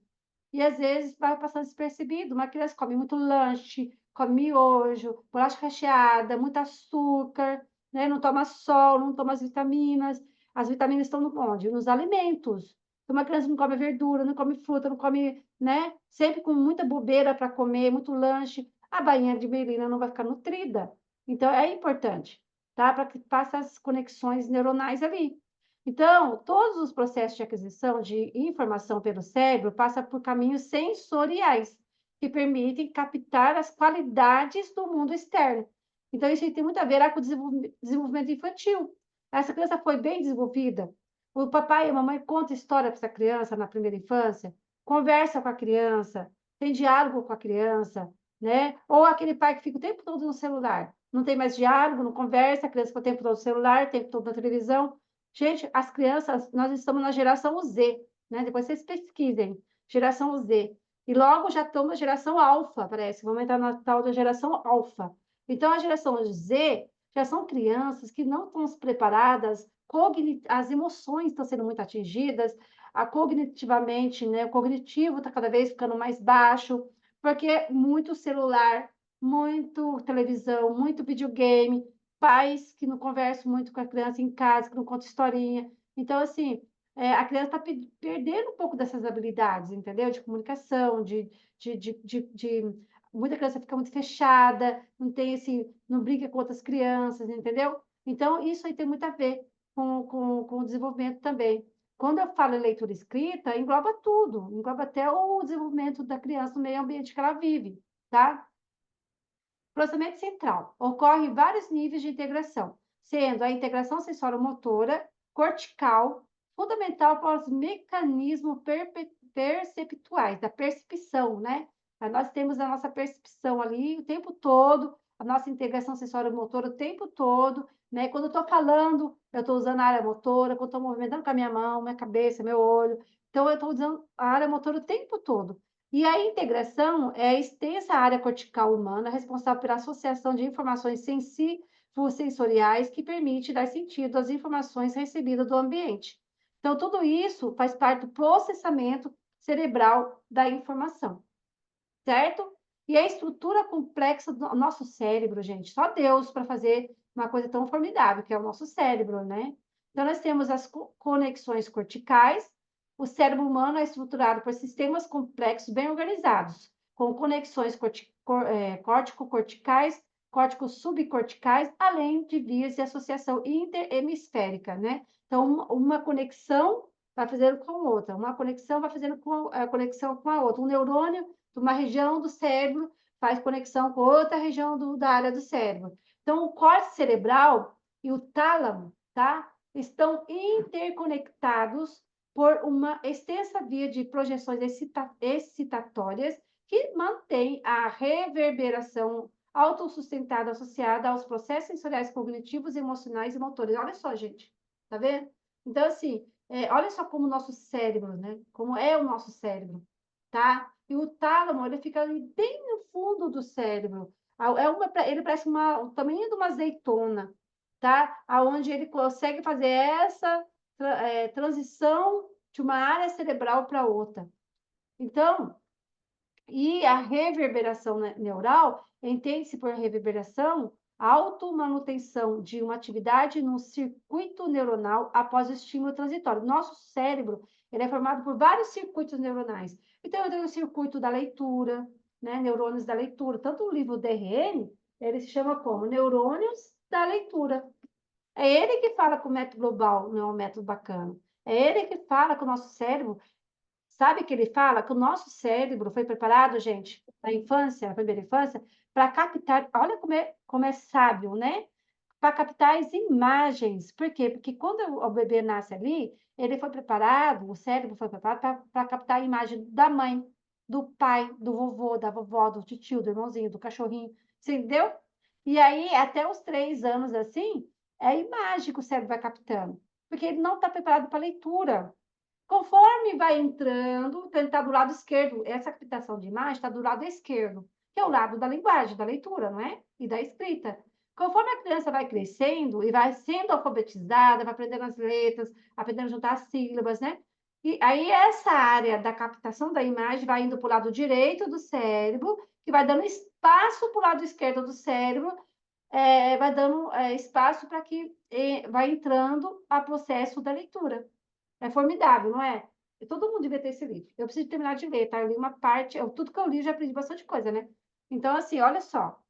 E às vezes vai passando despercebido. Uma criança come muito lanche, come miojo, bolacha recheada, muito açúcar, né? Não toma sol, não toma as vitaminas. As vitaminas estão onde? Nos alimentos. Então, uma criança não come verdura, não come fruta, não come, né? Sempre com muita bobeira para comer, muito lanche, a bainha de Meilina não vai ficar nutrida. Então, é importante, tá? Para que faça as conexões neuronais ali. Então, todos os processos de aquisição de informação pelo cérebro passam por caminhos sensoriais, que permitem captar as qualidades do mundo externo. Então, isso tem muito a ver com o desenvolvimento infantil. Essa criança foi bem desenvolvida. O papai e a mamãe contam história para essa criança na primeira infância, conversa com a criança, tem diálogo com a criança, né? Ou aquele pai que fica o tempo todo no celular. Não tem mais diálogo, não conversa, a criança fica o tempo todo no celular, o tempo todo na televisão. Gente, as crianças, nós estamos na geração Z, né? Depois vocês pesquisem, geração Z. E logo já estamos na geração alfa, parece. Vamos entrar na tal da geração alfa. Então, a geração Z já são crianças que não estão preparadas, as emoções estão sendo muito atingidas, cognitivamente, né? O cognitivo está cada vez ficando mais baixo, porque muito celular, muito televisão, muito videogame, pais que não conversam muito com a criança em casa, que não contam historinha. Então, assim, a criança está perdendo um pouco dessas habilidades, entendeu? De comunicação, muita criança fica muito fechada, não tem esse, não brinca com outras crianças, entendeu? Então, isso aí tem muito a ver com o desenvolvimento também. Quando eu falo em leitura escrita, engloba tudo, engloba até o desenvolvimento da criança no meio ambiente que ela vive, tá? Processamento central. Ocorre em vários níveis de integração, sendo a integração sensório-motora, cortical, fundamental para os mecanismos perceptuais, da percepção, né? Nós temos a nossa percepção ali o tempo todo, a nossa integração sensório-motora o tempo todo, né? Quando eu estou falando, eu estou usando a área motora, quando estou movimentando com a minha mão, minha cabeça, meu olho. Então, eu estou usando a área motora o tempo todo. E a integração é a extensa área cortical humana responsável pela associação de informações sensoriais que permite dar sentido às informações recebidas do ambiente. Então, tudo isso faz parte do processamento cerebral da informação, certo? E a estrutura complexa do nosso cérebro, gente, só Deus para fazer uma coisa tão formidável, que é o nosso cérebro, né? Então, nós temos as conexões corticais. O cérebro humano é estruturado por sistemas complexos bem organizados, com conexões córtico-corticais, córtico-subcorticais, além de vias de associação interhemisférica, né? Então, uma conexão vai fazendo com a outra, uma conexão vai fazendo a conexão com a outra. Um neurônio de uma região do cérebro faz conexão com outra região da área do cérebro. Então, o córtex cerebral e o tálamo, tá? Estão interconectados por uma extensa via de projeções excitatórias que mantém a reverberação autossustentada associada aos processos sensoriais cognitivos, emocionais e motores. Olha só, gente, tá vendo? Então, assim, olha só como o nosso cérebro, né? Como é o nosso cérebro, tá? E o tálamo, ele fica ali bem no fundo do cérebro. Ele parece o tamanho de uma azeitona, tá? Aonde ele consegue fazer essa transição de uma área cerebral para outra. Então, e a reverberação neural, entende-se por reverberação, a automanutenção de uma atividade num circuito neuronal após o estímulo transitório. Nosso cérebro, ele é formado por vários circuitos neuronais. Então, eu tenho o circuito da leitura, né? Neurônios da leitura. Tanto o livro DRN, ele se chama como neurônios da leitura. É ele que fala com o método global, não é um método bacana. É ele que fala com o nosso cérebro. Sabe que ele fala que o nosso cérebro foi preparado, gente, na infância, na primeira infância, para captar. Olha como é sábio, né? Para captar as imagens. Por quê? Porque quando o bebê nasce ali, ele foi preparado, o cérebro foi preparado para captar a imagem da mãe, do pai, do vovô, da vovó, do tio, do irmãozinho, do cachorrinho. Você entendeu? E aí, até os 3 anos assim, é a imagem que o cérebro vai captando. Porque ele não está preparado para leitura. Conforme vai entrando, está do lado esquerdo. Essa captação de imagem está do lado esquerdo, que é o lado da linguagem, da leitura, não é? E da escrita. Conforme a criança vai crescendo e vai sendo alfabetizada, vai aprendendo as letras, aprendendo a juntar as sílabas, né? E aí essa área da captação da imagem vai indo para o lado direito do cérebro, que vai dando espaço para o lado esquerdo do cérebro, vai dando espaço para que vai entrando a processo da leitura. É formidável, não é? E todo mundo devia ter esse livro. Eu preciso terminar de ler, tá? Eu li uma parte, tudo que eu li, eu já aprendi bastante coisa, né? Então, assim, olha só.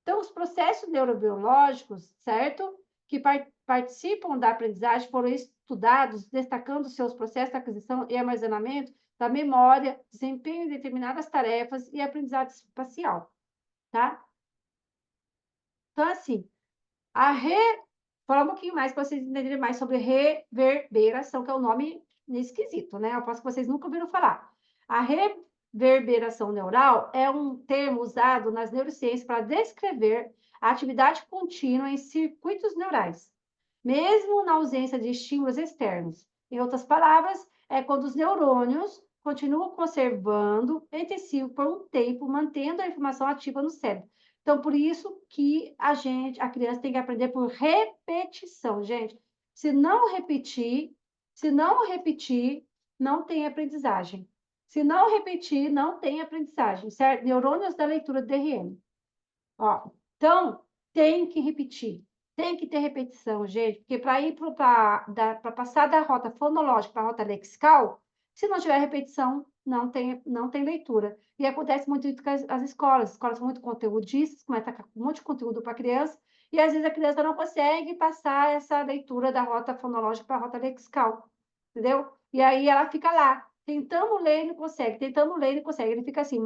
Então, os processos neurobiológicos, certo? Que participam da aprendizagem foram estudados, destacando seus processos de aquisição e armazenamento da memória, desempenho em determinadas tarefas e aprendizagem espacial, tá? Então, assim, falar um pouquinho mais para vocês entenderem mais sobre reverberação, que é o nome esquisito, né? Eu aposto que vocês nunca ouviram falar. A reverberação neural é um termo usado nas neurociências para descrever a atividade contínua em circuitos neurais, mesmo na ausência de estímulos externos. Em outras palavras, é quando os neurônios continuam conservando entre si por um tempo, mantendo a informação ativa no cérebro. Então, por isso que a criança tem que aprender por repetição, gente. Se não repetir, não tem aprendizagem. Se não repetir, não tem aprendizagem, certo? Neurônios da leitura DRM. Ó, então, tem que repetir. Tem que ter repetição, gente, porque para ir para passar da rota fonológica para a rota lexical, se não tiver repetição, não tem leitura. E acontece muito isso com as escolas são muito conteudistas, começa a com um monte de conteúdo para a criança, e às vezes a criança não consegue passar essa leitura da rota fonológica para a rota lexical, entendeu? E aí ela fica lá, tentando ler e não consegue, tentando ler e não consegue. Ele fica assim,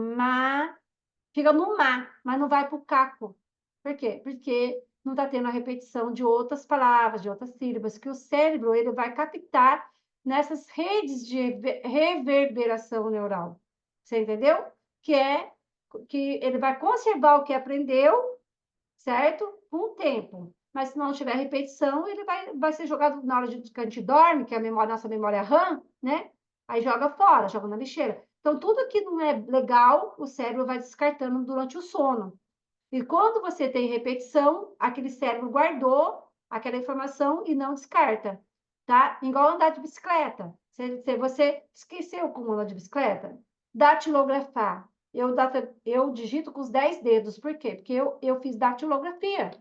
fica no mas não vai para o caco. Por quê? Porque não está tendo a repetição de outras palavras, de outras sílabas, que o cérebro ele vai captar nessas redes de reverberação neural. Você entendeu? Que ele vai conservar o que aprendeu, certo? Com o tempo. Mas se não tiver repetição, ele vai ser jogado na hora que a gente dorme, que é a memória, nossa memória RAM, né? Aí joga fora, joga na lixeira. Então, tudo que não é legal, o cérebro vai descartando durante o sono. E quando você tem repetição, aquele cérebro guardou aquela informação e não descarta, tá? Igual andar de bicicleta. Se você esqueceu como andar de bicicleta, datilografar. Eu digito com os 10 dedos. Por quê? Porque eu fiz datilografia.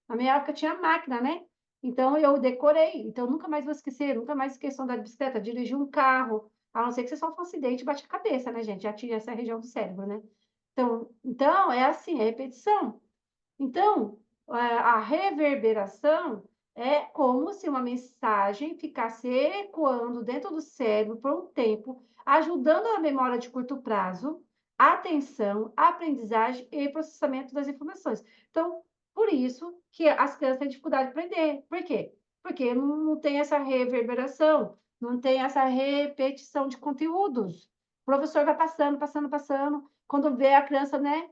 Na minha época tinha máquina, né? Então, eu decorei. Então, nunca mais vou esquecer, nunca mais esqueço andar de bicicleta, dirigir um carro. A não ser que você sofra um acidente e bate a cabeça, né, gente? Já atinge essa região do cérebro, né? Então, é assim, é repetição. Então, a reverberação é como se uma mensagem ficasse ecoando dentro do cérebro por um tempo, ajudando a memória de curto prazo, atenção, aprendizagem e processamento das informações. Então, Por isso que as crianças têm dificuldade de aprender. Por quê? Porque não tem essa reverberação, não tem essa repetição de conteúdos. O professor vai passando, passando, passando. Quando vê a criança, né?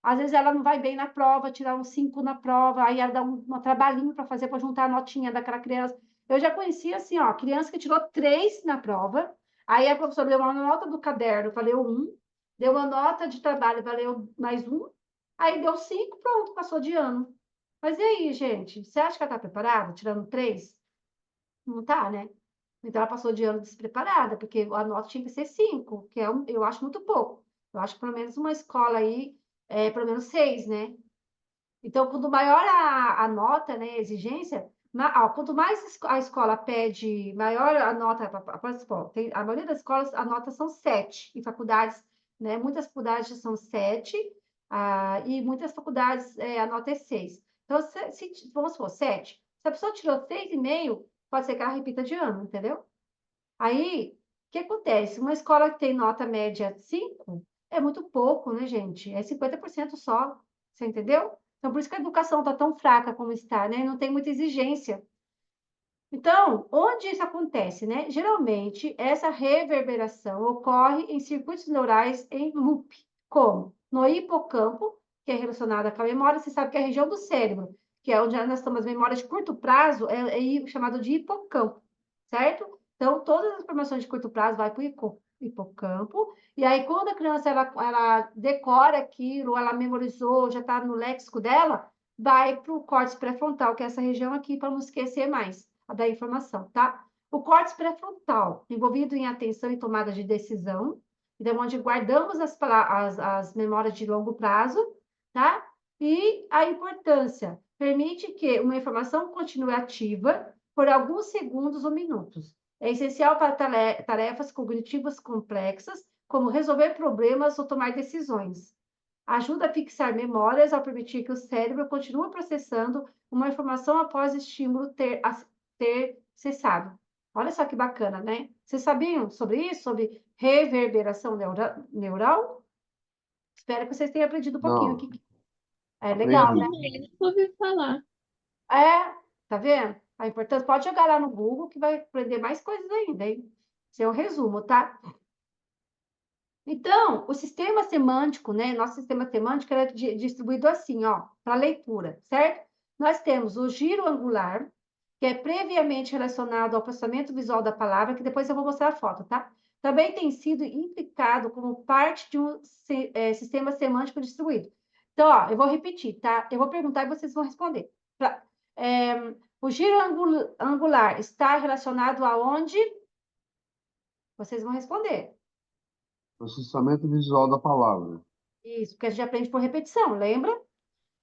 Às vezes ela não vai bem na prova, tirar um 5 na prova, aí ela dá um trabalhinho para fazer, para juntar a notinha daquela criança. Eu já conheci, assim, ó, criança que tirou 3 na prova, aí a professora deu uma nota do caderno, valeu 1, deu uma nota de trabalho, valeu mais 1, aí deu 5, pronto, passou de ano. Mas e aí, gente? Você acha que ela está preparada, tirando 3? Não tá, né? Então ela passou de ano despreparada, porque a nota tinha que ser 5, que eu acho muito pouco. Eu acho que pelo menos uma escola aí, pelo menos 6, né? Então, quanto maior a nota, né, a exigência, quanto mais a escola pede, maior a nota para a escola. A maioria das escolas, a nota são 7, em faculdades, né? Muitas faculdades são 7, e muitas faculdades a nota é 6. Então, vamos supor, 7. Se a pessoa tirou 6,5, pode ser que ela repita de ano, entendeu? Aí, o que acontece? Uma escola que tem nota média 5 é muito pouco, né, gente? É 50% só, você entendeu? Então, por isso que a educação está tão fraca como está, né? Não tem muita exigência. Então, onde isso acontece, né? Geralmente, essa reverberação ocorre em circuitos neurais em loop, como no hipocampo, que é relacionado com a memória. Você sabe que é a região do cérebro, que é onde nós temos as memórias de curto prazo, é chamado de hipocampo, certo? Então, todas as informações de curto prazo vai para o hipocampo, e aí, quando a criança ela decora aquilo, ela memorizou, já está no léxico dela, vai para o córtex pré-frontal, que é essa região aqui, para não esquecer mais da informação, tá? O córtex pré-frontal, envolvido em atenção e tomada de decisão, então, onde guardamos as memórias de longo prazo, tá? E a importância permite que uma informação continue ativa por alguns segundos ou minutos. É essencial para tarefas cognitivas complexas, como resolver problemas ou tomar decisões. Ajuda a fixar memórias ao permitir que o cérebro continue processando uma informação após o estímulo ter cessado. Olha só que bacana, né? Vocês sabiam sobre isso? Sobre reverberação neural? Espero que vocês tenham aprendido um pouquinho Não, aqui. É legal, né? aprendi. Também, nunca ouvi falar. Tá vendo? A importância, pode jogar lá no Google que vai aprender mais coisas ainda, hein? Esse é o resumo, tá? Então, o sistema semântico, né? Nosso sistema semântico é distribuído assim, ó, para leitura, certo? Nós temos o giro angular, que é previamente relacionado ao processamento visual da palavra, que depois eu vou mostrar a foto, tá? Também tem sido implicado como parte de um sistema semântico distribuído. Então, ó, eu vou repetir, tá? Eu vou perguntar e vocês vão responder. O giro angular está relacionado aonde? Vocês vão responder. Processamento visual da palavra. Isso, porque a gente aprende por repetição, lembra?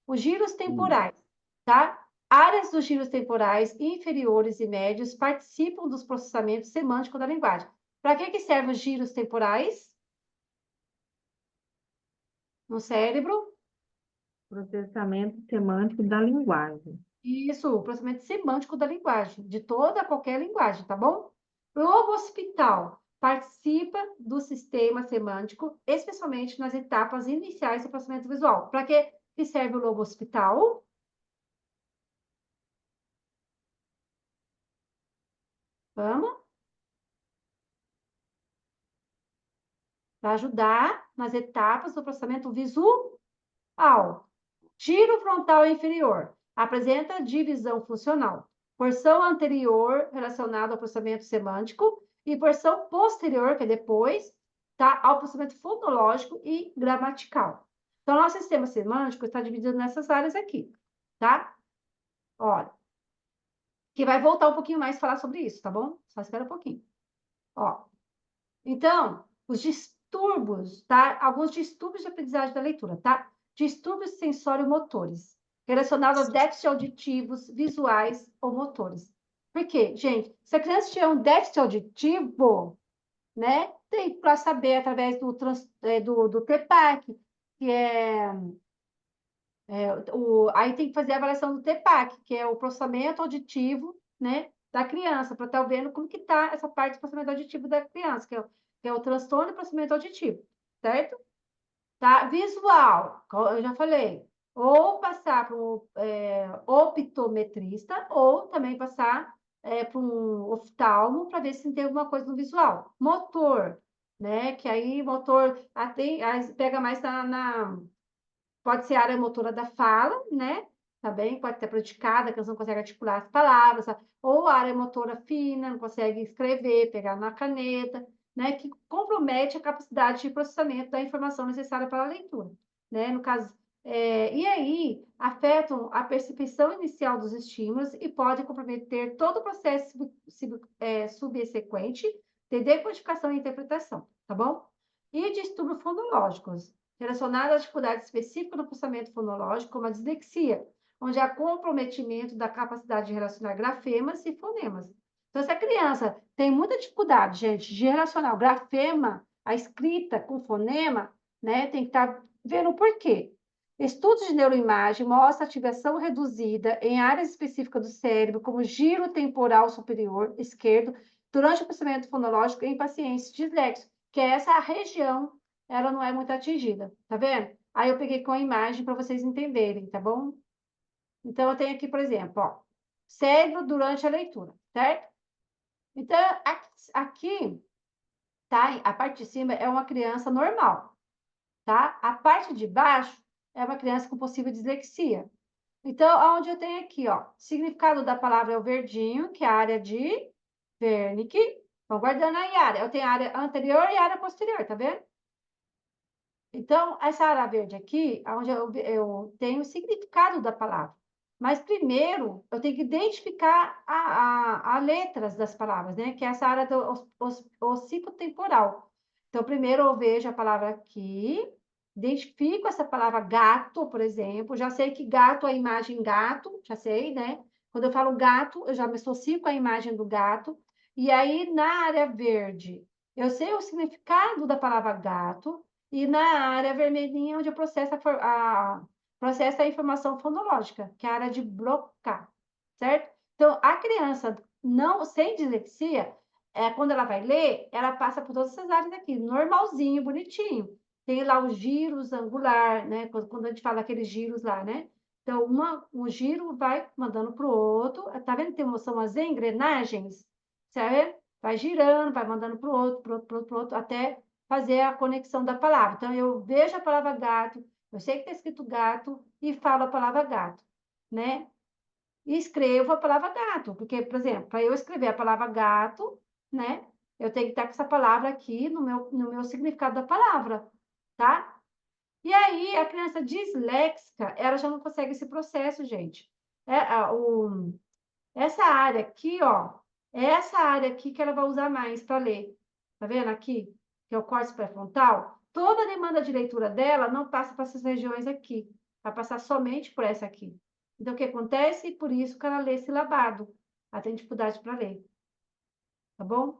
Os giros Sim. temporais, tá? Áreas dos giros temporais inferiores e médios participam dos processamentos semânticos da linguagem. Para que servem os giros temporais no cérebro? Processamento semântico da linguagem. Isso, o processamento semântico da linguagem, de toda qualquer linguagem, tá bom? Lobo occipital participa do sistema semântico, especialmente nas etapas iniciais do processamento visual. Para que serve o lobo occipital? Vamos? Para ajudar nas etapas do processamento visual. Giro frontal inferior apresenta divisão funcional. Porção anterior relacionada ao processamento semântico e porção posterior, que é depois, tá, ao processamento fonológico e gramatical. Então, nosso sistema semântico está dividido nessas áreas aqui, tá? Olha, que vai voltar um pouquinho mais falar sobre isso, tá bom? Só espera um pouquinho. Ó, então, os distúrbios, tá? Alguns distúrbios de aprendizagem da leitura, tá? Distúrbios sensório-motores, relacionados a déficits auditivos, visuais ou motores. Por quê? Gente, se a criança tiver um déficit auditivo, né? Tem para saber através do TEPAC, que aí tem que fazer a avaliação do TEPAC, que é o processamento auditivo, né, da criança, para estar vendo como que está essa parte do processamento auditivo da criança, que é o transtorno de processamento auditivo, certo? Tá? Visual, eu já falei. ou passar para um optometrista, ou também passar para um oftalmo para ver se tem alguma coisa no visual. Motor, né? Que aí motor aí pega mais pode ser a área motora da fala, né? Tá bem? Pode ter praticada, que eles não conseguem articular as palavras, tá? Ou a área motora fina, não consegue escrever, pegar na caneta, né? Que compromete a capacidade de processamento da informação necessária para a leitura, né? No caso, e aí afetam a percepção inicial dos estímulos e pode comprometer todo o processo subsequente de decodificação e interpretação, tá bom? E distúrbios fonológicos, relacionado à dificuldade específica do processamento fonológico, como a dislexia, onde há comprometimento da capacidade de relacionar grafemas e fonemas. Então, se a criança tem muita dificuldade, gente, de relacionar o grafema, a escrita com fonema, né, tem que estar vendo o porquê. Estudos de neuroimagem mostram ativação reduzida em áreas específicas do cérebro, como giro temporal superior esquerdo, durante o processamento fonológico em pacientes disléxicos, que é essa região ela não é muito atingida, tá vendo? Aí eu peguei com a imagem para vocês entenderem, tá bom? Então, eu tenho aqui, por exemplo, ó, cérebro durante a leitura, certo? Então, aqui, tá? A parte de cima é uma criança normal, tá? A parte de baixo é uma criança com possível dislexia. Então, onde eu tenho aqui, ó, significado da palavra é o verdinho, que é a área de Wernicke. Vão guardando aí a área. Eu tenho a área anterior e a área posterior, tá vendo? Então, essa área verde aqui, onde eu tenho o significado da palavra. Mas primeiro, eu tenho que identificar a letras das palavras, né? Que é essa área do ossicotemporal. Então, primeiro eu vejo a palavra aqui, identifico essa palavra gato, por exemplo. Já sei que gato é a imagem gato, já sei, né? Quando eu falo gato, eu já me associo com a imagem do gato. E aí, na área verde, eu sei o significado da palavra gato. E na área vermelhinha, onde eu processo a informação fonológica, que é a área de blocar, certo? Então, a criança não sem dislexia, quando ela vai ler, ela passa por todas essas áreas aqui, normalzinho, bonitinho. Tem lá os giros angular, né? Quando a gente fala aqueles giros lá, né? Então, um giro vai mandando para o outro. Tá vendo que são as engrenagens? Certo? Vai girando, vai mandando para o outro, para o outro, para o outro, outro, até fazer a conexão da palavra. Então, eu vejo a palavra gato, eu sei que está escrito gato e falo a palavra gato, né? E escrevo a palavra gato, porque, por exemplo, para eu escrever a palavra gato, né? Eu tenho que estar com essa palavra aqui no meu significado da palavra, tá? E aí, a criança disléxica, ela já não consegue esse processo, gente. Essa área aqui, ó, é essa área aqui que ela vai usar mais para ler. Tá vendo aqui? Que é o córtex pré-frontal. Toda a demanda de leitura dela não passa para essas regiões aqui. Vai passar somente por essa aqui. Então, o que acontece? Por isso que ela lê silabado. Ela tem dificuldade para ler. Tá bom?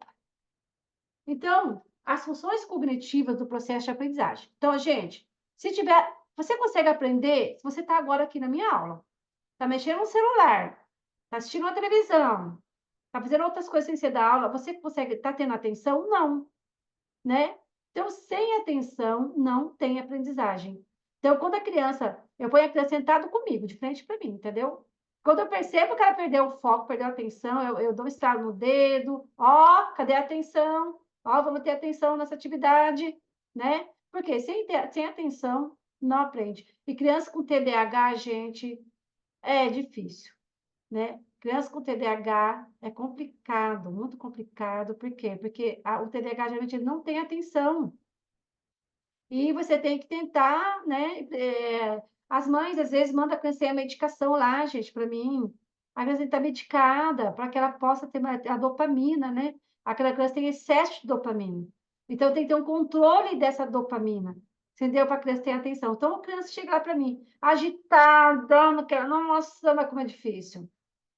Então, as funções cognitivas do processo de aprendizagem. Então, gente, se tiver... Você consegue aprender se você está agora aqui na minha aula. Está mexendo no celular. Está assistindo uma televisão. Está fazendo outras coisas sem ser da aula, você consegue estar tendo atenção? Não, né? Então, sem atenção, não tem aprendizagem. Então, quando a criança, eu ponho a criança sentado comigo, de frente para mim, entendeu? Quando eu percebo que ela perdeu o foco, perdeu a atenção, eu dou um estralo no dedo, ó, cadê a atenção? Ó, vamos ter atenção nessa atividade, né? Porque sem atenção, não aprende. E criança com TDAH, gente, é difícil, né? Criança com TDAH é complicado, muito complicado. Por quê? Porque o TDAH geralmente ele não tem atenção. E você tem que tentar, né? As mães às vezes mandam a criança a medicação lá, gente, para mim. A criança está medicada para que ela possa ter a dopamina, né? Aquela criança tem excesso de dopamina. Então tem que ter um controle dessa dopamina. Entendeu? Para a criança ter atenção. Então a criança chega lá para mim, agitada, não quer, nossa, mas como é difícil.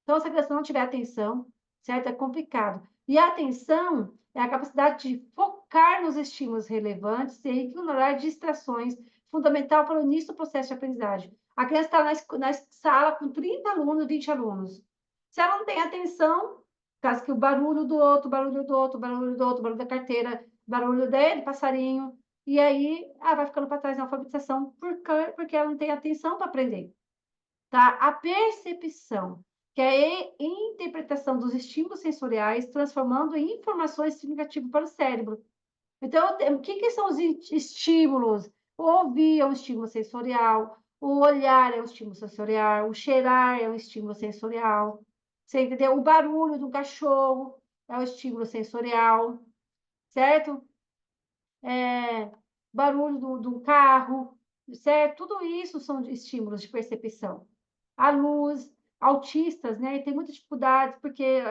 Então, se a criança não tiver atenção, certo? É complicado. E a atenção é a capacidade de focar nos estímulos relevantes e ignorar distrações, fundamental para o início do processo de aprendizagem. A criança está na sala com 30 alunos, 20 alunos. Se ela não tem atenção, caso que o barulho do outro, barulho do outro, barulho do outro, barulho da carteira, barulho do passarinho, E aí, vai ficando para trás na alfabetização porque ela não tem atenção para aprender. Tá? A percepção, que é a interpretação dos estímulos sensoriais, transformando em informações significativas para o cérebro. Então, o que são os estímulos? O ouvir é um estímulo sensorial, o olhar é um estímulo sensorial, o cheirar é um estímulo sensorial. Você entendeu? O barulho do cachorro é um estímulo sensorial, certo? Barulho do carro, certo? Tudo isso são estímulos de percepção. A luz, autistas, né? E tem muita dificuldade, porque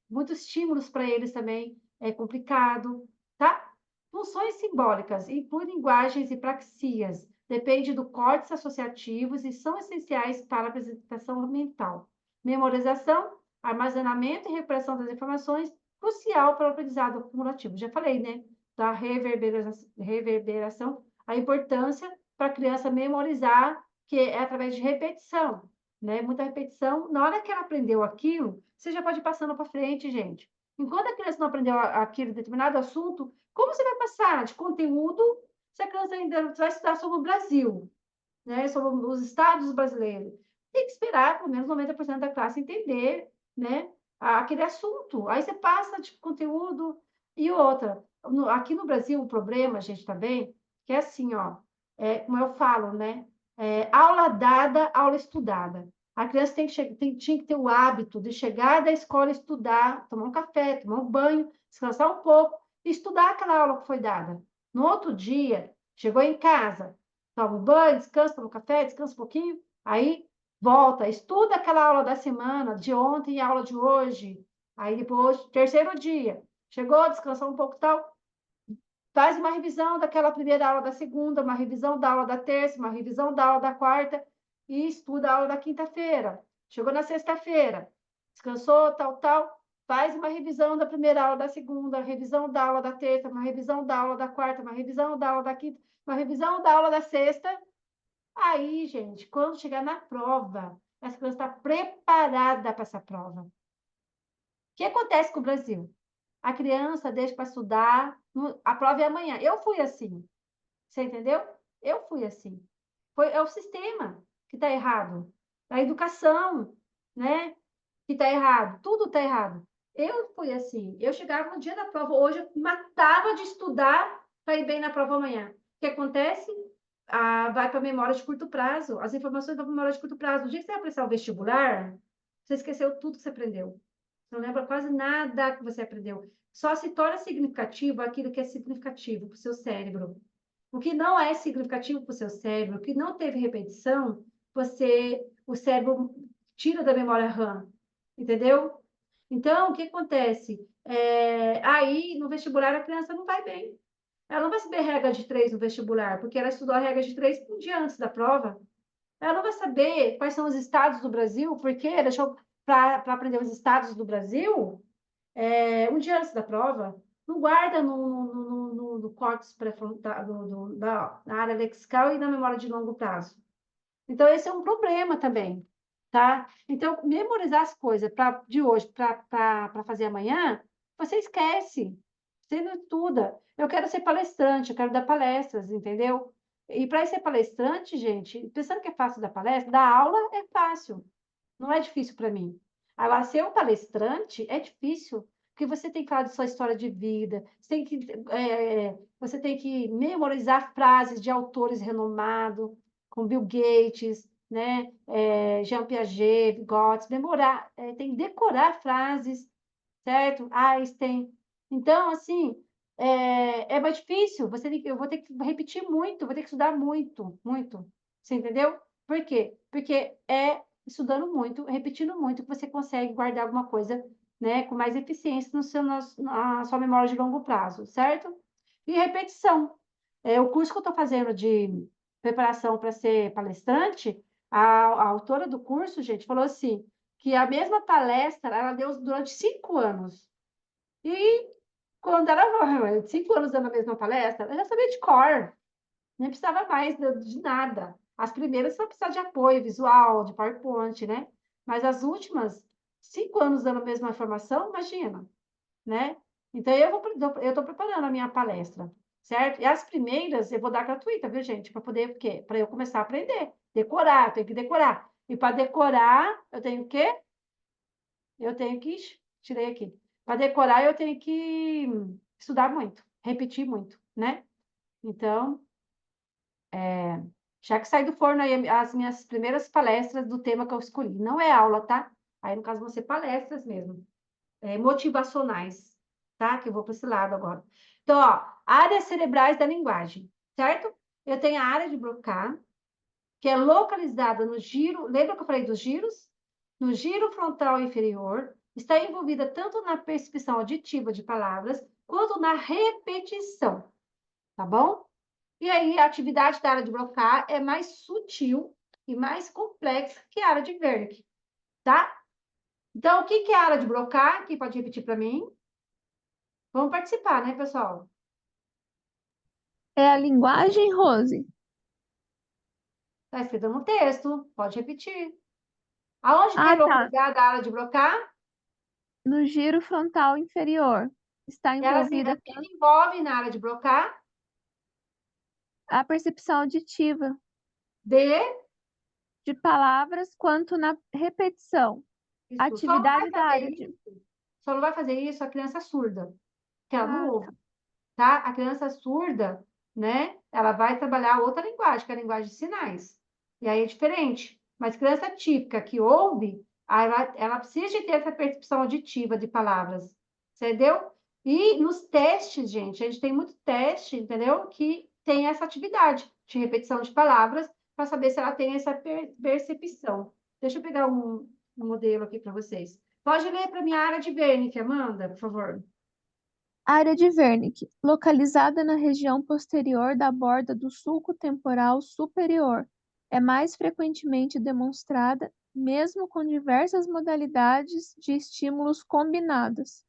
muitos estímulos para eles também é complicado, tá? Funções simbólicas incluem linguagens e praxias, depende do córtex associativos e são essenciais para a apresentação mental. Memorização, armazenamento e recuperação das informações, crucial para o aprendizado acumulativo. Já falei, né? Da reverberação, a importância para a criança memorizar, que é através de repetição, né? Muita repetição. Na hora que ela aprendeu aquilo, você já pode ir passando para frente, gente. Enquanto a criança não aprendeu aquele determinado assunto, como você vai passar de conteúdo se a criança ainda vai estudar sobre o Brasil, né? Sobre os estados brasileiros? Tem que esperar pelo menos 90% da classe entender, né? Aquele assunto. Aí você passa de conteúdo e outra. Aqui no Brasil, o problema, gente, também, que é assim, ó, como eu falo, né? Aula dada, aula estudada. A criança tinha que ter o hábito de chegar da escola, estudar, tomar um café, tomar um banho, descansar um pouco, e estudar aquela aula que foi dada. No outro dia, chegou em casa, toma um banho, descansa, toma um café, descansa um pouquinho, aí volta, estuda aquela aula da semana, de ontem e a aula de hoje. Aí depois, terceiro dia, chegou, descansou um pouco e tal, faz uma revisão daquela primeira aula da segunda, uma revisão da aula da terça, uma revisão da aula da quarta e estuda a aula da quinta-feira. Chegou na sexta-feira, descansou, tal, tal, faz uma revisão da primeira aula da segunda, revisão da aula da terça, uma revisão da aula da quarta, uma revisão da aula da quinta, uma revisão da aula da sexta. Aí, gente, quando chegar na prova, essa criança está preparada para essa prova. O que acontece com o Brasil? A criança deixa para estudar, a prova é amanhã. Eu fui assim, você entendeu? Eu fui assim. É o sistema que está errado, a educação, né? Que está errado, tudo está errado. Eu fui assim, eu chegava no dia da prova, hoje eu matava de estudar para ir bem na prova amanhã. O que acontece? Vai para a memória de curto prazo, as informações da memória de curto prazo. No dia que você vai prestar o vestibular, você esqueceu tudo que você aprendeu. Não lembra quase nada que você aprendeu. Só se torna significativo aquilo que é significativo para o seu cérebro. O que não é significativo para o seu cérebro, o que não teve repetição, o cérebro tira da memória RAM, entendeu? Então, o que acontece? Aí, no vestibular, a criança não vai bem. Ela não vai saber regra de 3 no vestibular, porque ela estudou a regra de 3 um dia antes da prova. Ela não vai saber quais são os estados do Brasil, porque deixou para aprender os estados do Brasil um dia antes da prova. Não guarda no córtex pré-frontal, na área lexical e na memória de longo prazo. Então, esse é um problema também, tá? Então, memorizar as coisas de hoje para fazer amanhã, você esquece, você não estuda. Eu quero ser palestrante, eu quero dar palestras, entendeu? E para ser palestrante, gente, pensando que é fácil dar palestra, dar aula é fácil, não é difícil para mim. Agora, ser um palestrante é difícil, porque você tem que falar de sua história de vida, você tem que memorizar frases de autores renomados, como Bill Gates, né? Jean Piaget, Vygotsky, tem que decorar frases, certo? Einstein. Então, assim, é mais difícil. Eu vou ter que repetir muito, vou ter que estudar muito, muito. Você entendeu? Por quê? Porque é estudando muito, repetindo muito, que você consegue guardar alguma coisa, né, com mais eficiência na sua memória de longo prazo, certo? E repetição. O curso que eu estou fazendo de preparação para ser palestrante, a autora do curso, gente, falou assim, que a mesma palestra ela deu durante 5 anos. E quando ela 5 anos dando a mesma palestra, ela já sabia de cor, nem precisava mais de nada. As primeiras só precisava de apoio visual, de PowerPoint, né? Mas as últimas, 5 anos dando a mesma informação, imagina, né? Então, eu estou preparando a minha palestra. certo? E as primeiras eu vou dar gratuita, viu, gente? Para poder, o quê? Para eu começar a aprender. Decorar, eu tenho que decorar. E para decorar, eu tenho o quê? Eu tenho que, tirei aqui. Para decorar, eu tenho que estudar muito, repetir muito, né? Então, já que sai do forno aí as minhas primeiras palestras do tema que eu escolhi. Não é aula, tá? Aí, no caso, vão ser palestras mesmo, motivacionais, tá? Que eu vou para esse lado agora. Então, ó, áreas cerebrais da linguagem, certo? Eu tenho a área de Broca, que é localizada no giro. Lembra que eu falei dos giros? No giro frontal inferior, está envolvida tanto na percepção auditiva de palavras, quanto na repetição, tá bom? E aí, a atividade da área de Broca é mais sutil e mais complexa que a área de Wernicke, tá? Então, o que é a área de Broca? Quem pode repetir para mim? Vamos participar, né, pessoal? É a linguagem, Rose? Está escrito no texto, pode repetir. Aonde que é Ah, tá. localizada a área de Broca? No giro frontal inferior. Está Ela envolvida o que envolve na área de Broca? a percepção auditiva De de palavras quanto na repetição. isso. Só não vai Atividade da fazer área de. isso. Só não vai fazer isso a criança surda, que ela não Ah, ouve, tá. tá? A criança surda, né? Ela vai trabalhar outra linguagem, que é a linguagem de sinais. E aí é diferente. Mas criança típica que ouve, aí ela precisa de ter essa percepção auditiva de palavras, entendeu? E nos testes, gente, a gente tem muito teste, entendeu? Que tem essa atividade de repetição de palavras para saber se ela tem essa percepção. Deixa eu pegar um modelo aqui para vocês. Pode ler para minha área de Wernicke, Amanda, por favor. Área de Wernicke, localizada na região posterior da borda do sulco temporal superior, é mais frequentemente demonstrada, mesmo com diversas modalidades de estímulos combinados.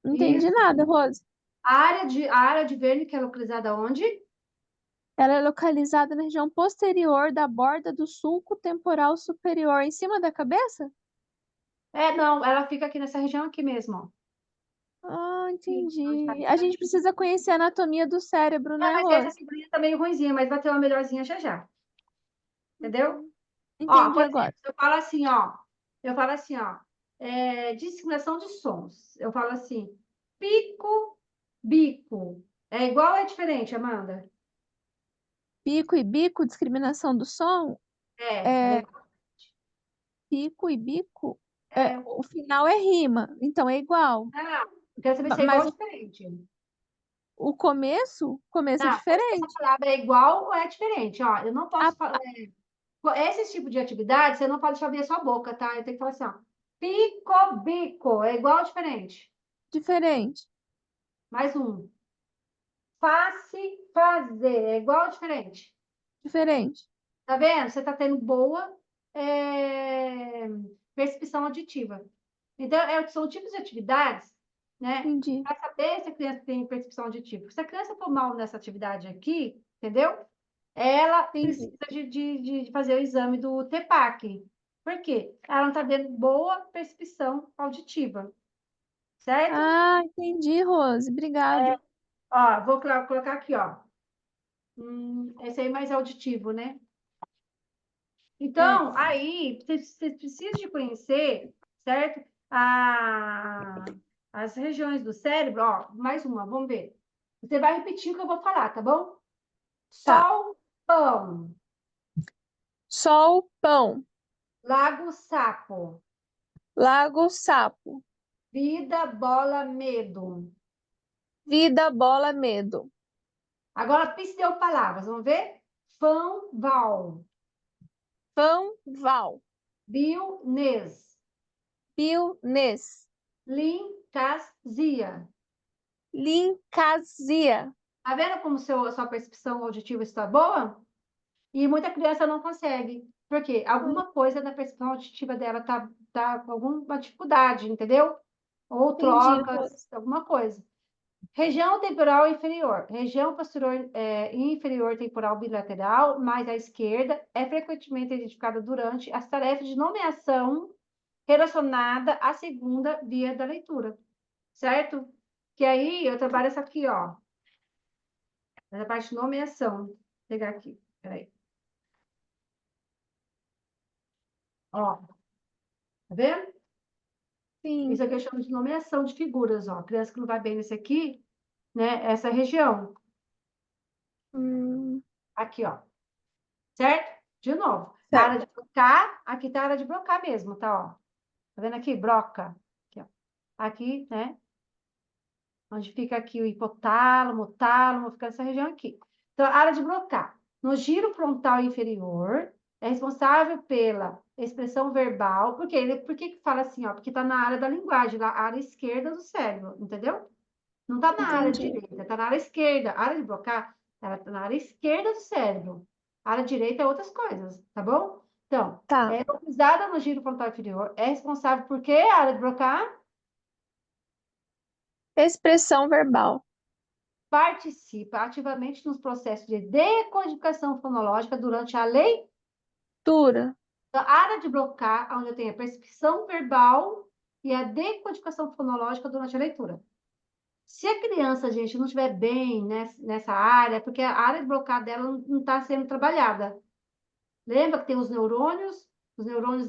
Não entendi Isso. nada, Rose. A área de Wernicke é localizada onde? Ela é localizada na região posterior da borda do sulco temporal superior, em cima da cabeça? Não, ela fica aqui nessa região aqui mesmo, ó. Ah, Aqui, onde tá entendi. A gente aqui. precisa conhecer a anatomia do cérebro, né, Mas essa Rose? figurinha tá meio ruinzinha, mas vai ter uma melhorzinha já já, entendeu? Uhum. Ó, Entendi por exemplo, agora. eu falo assim, ó, discriminação de sons. Eu falo assim, pico, bico. É igual ou é diferente, Amanda? Pico e bico, discriminação do som? Ela é É, igual. pico e bico? É, É, o final é rima, então é igual. não, quero saber se é igual Mas ou diferente. o começo é Não, essa diferente. palavra é igual ou é diferente? Ó, eu não A, posso falar. Esse tipo de atividade, você não pode deixar abrir a sua boca, tá? Eu tenho que falar assim, ó. Pico, bico. É igual ou diferente? diferente, Mais um. Face, fazer. É igual ou diferente? diferente. Tá vendo? Você tá tendo boa percepção auditiva. Então, são tipos de atividades, né? Entendi, Para saber se a criança tem percepção auditiva. Se a criança for mal nessa atividade aqui, entendeu? Ela precisa entendi. de fazer o exame do TEPAC. Por quê? Ela não está tendo boa percepção auditiva, certo? Ah, entendi, Rose. Obrigado. Ó, vou colocar aqui, ó. Esse aí é mais auditivo, né? É. Então, aí, você precisa de conhecer, certo? As regiões do cérebro, ó, mais uma, vamos ver. Você vai repetir o que eu vou falar, tá bom? Tá. Sol, pão, Sol, pão. lago, sapo, Lago, sapo. vida, bola, medo. Vida, bola, medo. Agora, pseudopalavras, vamos ver? Fão, val, Pão, val. bil, nes, Pio, nes. lim, cas, zia. Lincazia. Tá vendo como sua percepção auditiva está boa? E muita criança não consegue. Por quê? Alguma coisa na percepção auditiva dela tá com alguma dificuldade, entendeu? Ou Entendi, trocas, Rose. alguma coisa. Região temporal inferior. Região posterior inferior temporal bilateral, mais à esquerda, é frequentemente identificada durante as tarefas de nomeação relacionada à segunda via da leitura, certo? Que aí eu trabalho essa aqui, ó. Essa parte de nomeação. Vou pegar aqui, peraí. Ó, tá vendo? Sim. Isso aqui eu chamo de nomeação de figuras, ó. Criança que não vai bem nesse aqui, né? Essa região. Hum, Aqui, ó. Certo? De novo. A certo. área de brocar, aqui tá a área de brocar mesmo, tá, ó. Tá vendo aqui? Broca. Aqui, ó. Aqui, né? Onde fica aqui o hipotálamo, o tálamo, fica essa região aqui. Então, a área de Broca, no giro frontal inferior, é responsável pela expressão verbal. Por que fala assim, ó? Porque está na área da linguagem, na área esquerda do cérebro, entendeu? Não está na área Entendi. direita, está na área esquerda. A área de Broca, ela está na área esquerda do cérebro. A área direita é outras coisas, tá bom? Então, Tá. é localizada no giro frontal inferior, é responsável por quê? A área de Broca Expressão verbal. participa ativamente nos processos de decodificação fonológica durante a leitura. Tura. A área de blocar, onde eu tenho a percepção verbal e a decodificação fonológica durante a leitura. Se a criança, gente, não estiver bem nessa área, porque a área de blocar dela não está sendo trabalhada. Lembra que tem os neurônios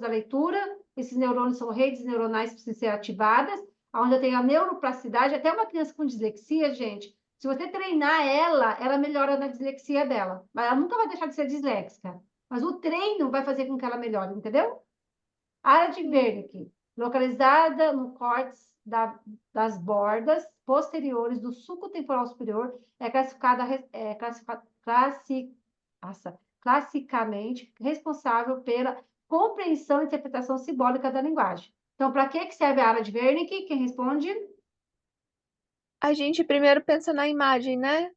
da leitura, esses neurônios são redes neuronais que precisam ser ativadas, onde eu tenho a neuroplasticidade, até uma criança com dislexia, gente, se você treinar ela, ela melhora na dislexia dela. Mas ela nunca vai deixar de ser disléxica. Mas o treino vai fazer com que ela melhore, entendeu? A área de Wernicke, localizada no córtex das bordas posteriores do sulco temporal superior, é classificada, classicamente responsável pela compreensão e interpretação simbólica da linguagem. Então, para que serve a área de Wernicke? Quem responde? A gente primeiro pensa na imagem, né?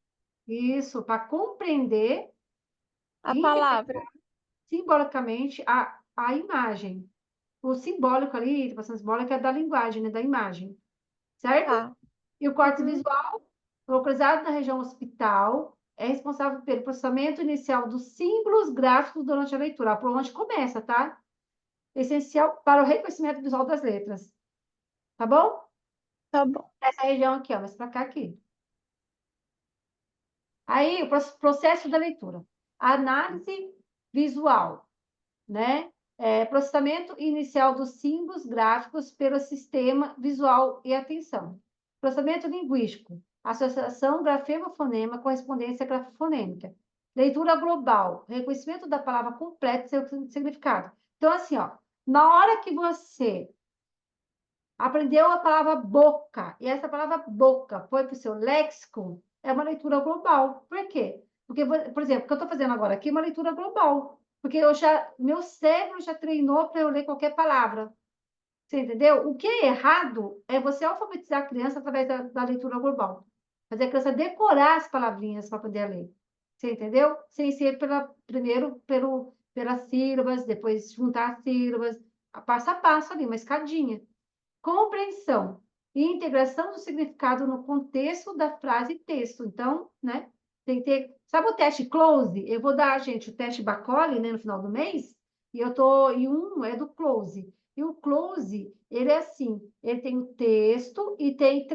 Isso, para compreender A e palavra. interpretar simbolicamente a imagem. O simbólico ali, a interpretação simbólica é da linguagem, né, da imagem, certo? Tá. E o córtex Uhum. visual, localizado na região occipital, é responsável pelo processamento inicial dos símbolos gráficos durante a leitura, por onde começa, tá? Essencial para o reconhecimento visual das letras, tá bom? Tá bom. Essa região aqui, ó, mas para cá aqui. Aí, o processo da leitura. Análise visual, né? Processamento inicial dos símbolos gráficos pelo sistema visual e atenção. Processamento linguístico. Associação grafema-fonema, correspondência grafofonêmica. Leitura global. Reconhecimento da palavra completa e seu significado. Então, assim, ó, na hora que você aprendeu a palavra boca, e essa palavra boca foi para o seu léxico, é uma leitura global. Por quê? Porque, por exemplo, o que eu estou fazendo agora aqui é uma leitura global. Porque meu cérebro já treinou para eu ler qualquer palavra. Você entendeu? O que é errado é você alfabetizar a criança através da leitura global. Fazer a criança decorar as palavrinhas para poder ler. Você entendeu? Sem ser primeiro pelas sílabas, depois juntar as sílabas, passo a passo ali, uma escadinha. Compreensão e integração do significado no contexto da frase e texto. Então, né, tem que ter... Sabe o teste close? Eu vou dar, gente, o teste Bacoli, né, no final do mês, e um é do close. E o close, ele é assim, ele tem o texto e tem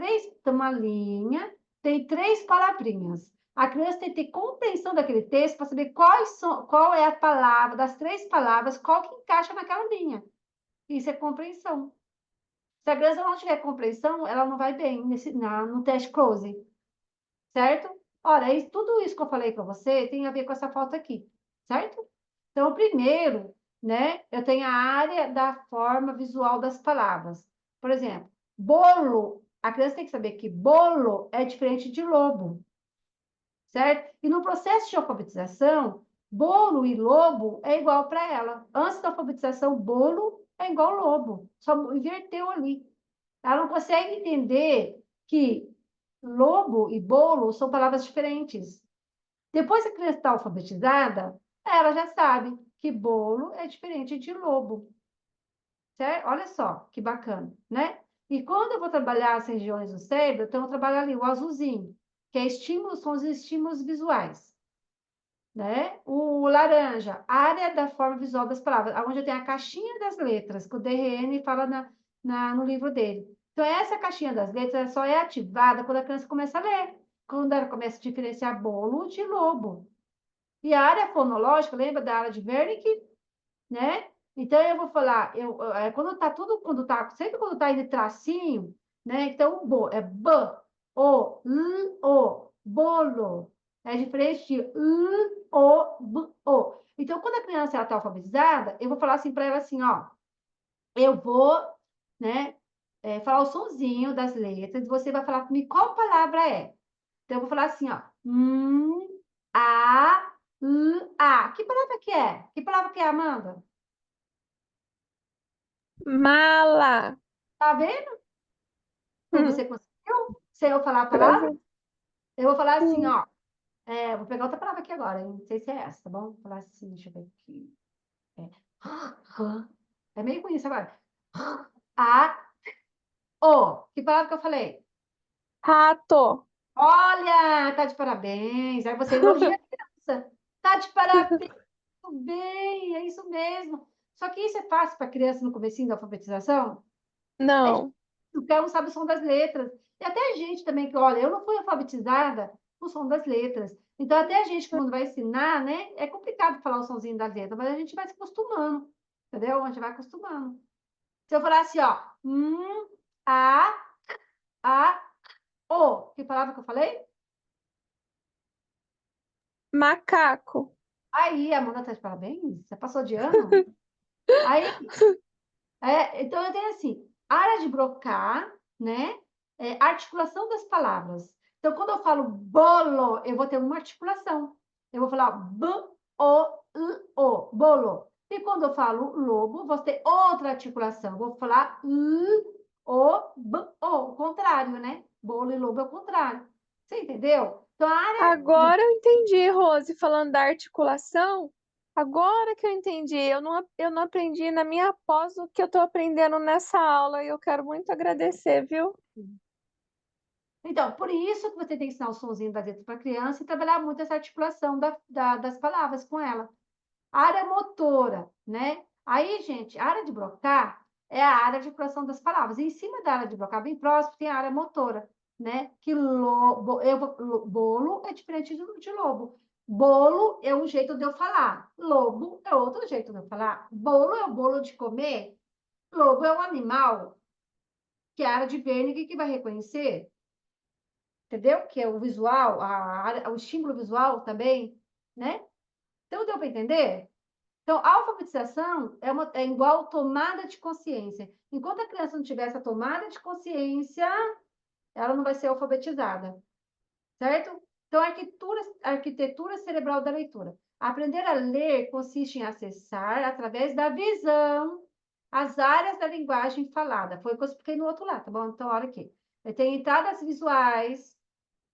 uma linha, tem 3 palavrinhas. A criança tem que ter compreensão daquele texto para saber qual é a palavra, das 3 palavras, qual que encaixa naquela linha. Isso é compreensão. Se a criança não tiver compreensão, ela não vai bem no teste close, certo? Ora, tudo isso que eu falei para você tem a ver com essa foto aqui, certo? Então, primeiro, né, eu tenho a área da forma visual das palavras. Por exemplo, bolo, a criança tem que saber que bolo é diferente de lobo, certo? E no processo de alfabetização, bolo e lobo é igual para ela. Antes da alfabetização, bolo é igual lobo, só inverteu ali. Ela não consegue entender que lobo e bolo são palavras diferentes. Depois que a criança está alfabetizada, ela já sabe que bolo é diferente de lobo. Certo? Olha só que bacana, né? E quando eu vou trabalhar as regiões do cérebro, então eu trabalho ali o azulzinho, que é estímulos, são os estímulos visuais. Né? O laranja, área da forma visual das palavras, onde eu tenho a caixinha das letras, que o DRN fala no livro dele. Então, essa caixinha das letras só é ativada quando a criança começa a ler. quando ela começa a diferenciar bolo de lobo. E a área fonológica, lembra da área de Wernicke, né? Então, eu vou falar, quando tá tudo, sempre quando tá em tracinho, né? Então, é b, o, l, o, bolo. É diferente de l, o, b, o. Então, quando a criança está alfabetizada, eu vou falar assim para ela assim, ó, eu vou, né, falar o sonzinho das letras, e você vai falar comigo qual palavra é. Então, eu vou falar assim, ó, a, a. Que palavra que é? Que palavra que é, Amanda? Mala. Tá vendo? Como Hum, você conseguiu? Se eu falar a palavra, aham, eu vou falar assim, hum. ó. Vou pegar outra palavra aqui agora, hein? Não sei se é essa, tá bom? Vou falar assim, deixa eu ver aqui. É meio com isso agora. A, o. Que palavra que eu falei? Rato. Olha, tá de parabéns. Aí você elogia a criança. Tá de parabéns, muito bem, é isso mesmo. Só que isso é fácil para criança no comecinho da alfabetização? É Não. difícil, porque ela não sabe o som das letras. E até a gente também, que olha, eu não fui alfabetizada no som das letras. Então, até a gente, quando vai ensinar, né, é complicado falar o sonzinho das letras, mas a gente vai se acostumando, entendeu? A gente vai acostumando. Se eu falar assim, ó, a, o, que palavra que eu falei? Macaco. Aí, a Amanda tá de parabéns? Você passou de ano? Aí, então eu tenho assim, área de Broca, né? Articulação das palavras. Então, quando eu falo bolo, eu vou ter uma articulação. Eu vou falar b, o, l, o, bolo. E quando eu falo lobo, vou ter outra articulação. Eu vou falar l, o, b, o contrário, né? Bolo e lobo é o contrário. Você entendeu? Então, a área de... Agora eu entendi, Rose, falando da articulação. Agora que eu entendi, eu não aprendi na minha pós o que eu estou aprendendo nessa aula e eu quero muito agradecer, viu? Então, por isso que você tem que ensinar o sonzinho das letras para a criança e trabalhar muito essa articulação das palavras com ela. Área motora, né? Aí, gente, a área de Broca é a área de articulação das palavras. E em cima da área de Broca, bem próximo, tem a área motora, né? Que bolo é diferente de lobo. Bolo é um jeito de eu falar. Lobo é outro jeito de eu falar. Bolo é o bolo de comer. Lobo é um animal que é a área de Wernicke que vai reconhecer, entendeu? Que é o visual, o estímulo visual também, né? Então, deu para entender? Então, a alfabetização é igual tomada de consciência. Enquanto a criança não tiver essa tomada de consciência, ela não vai ser alfabetizada, certo? Então, a arquitetura cerebral da leitura. Aprender a ler consiste em acessar, através da visão, as áreas da linguagem falada. Foi o que eu expliquei no outro lado, tá bom? Então, olha aqui. Eu tenho entradas visuais,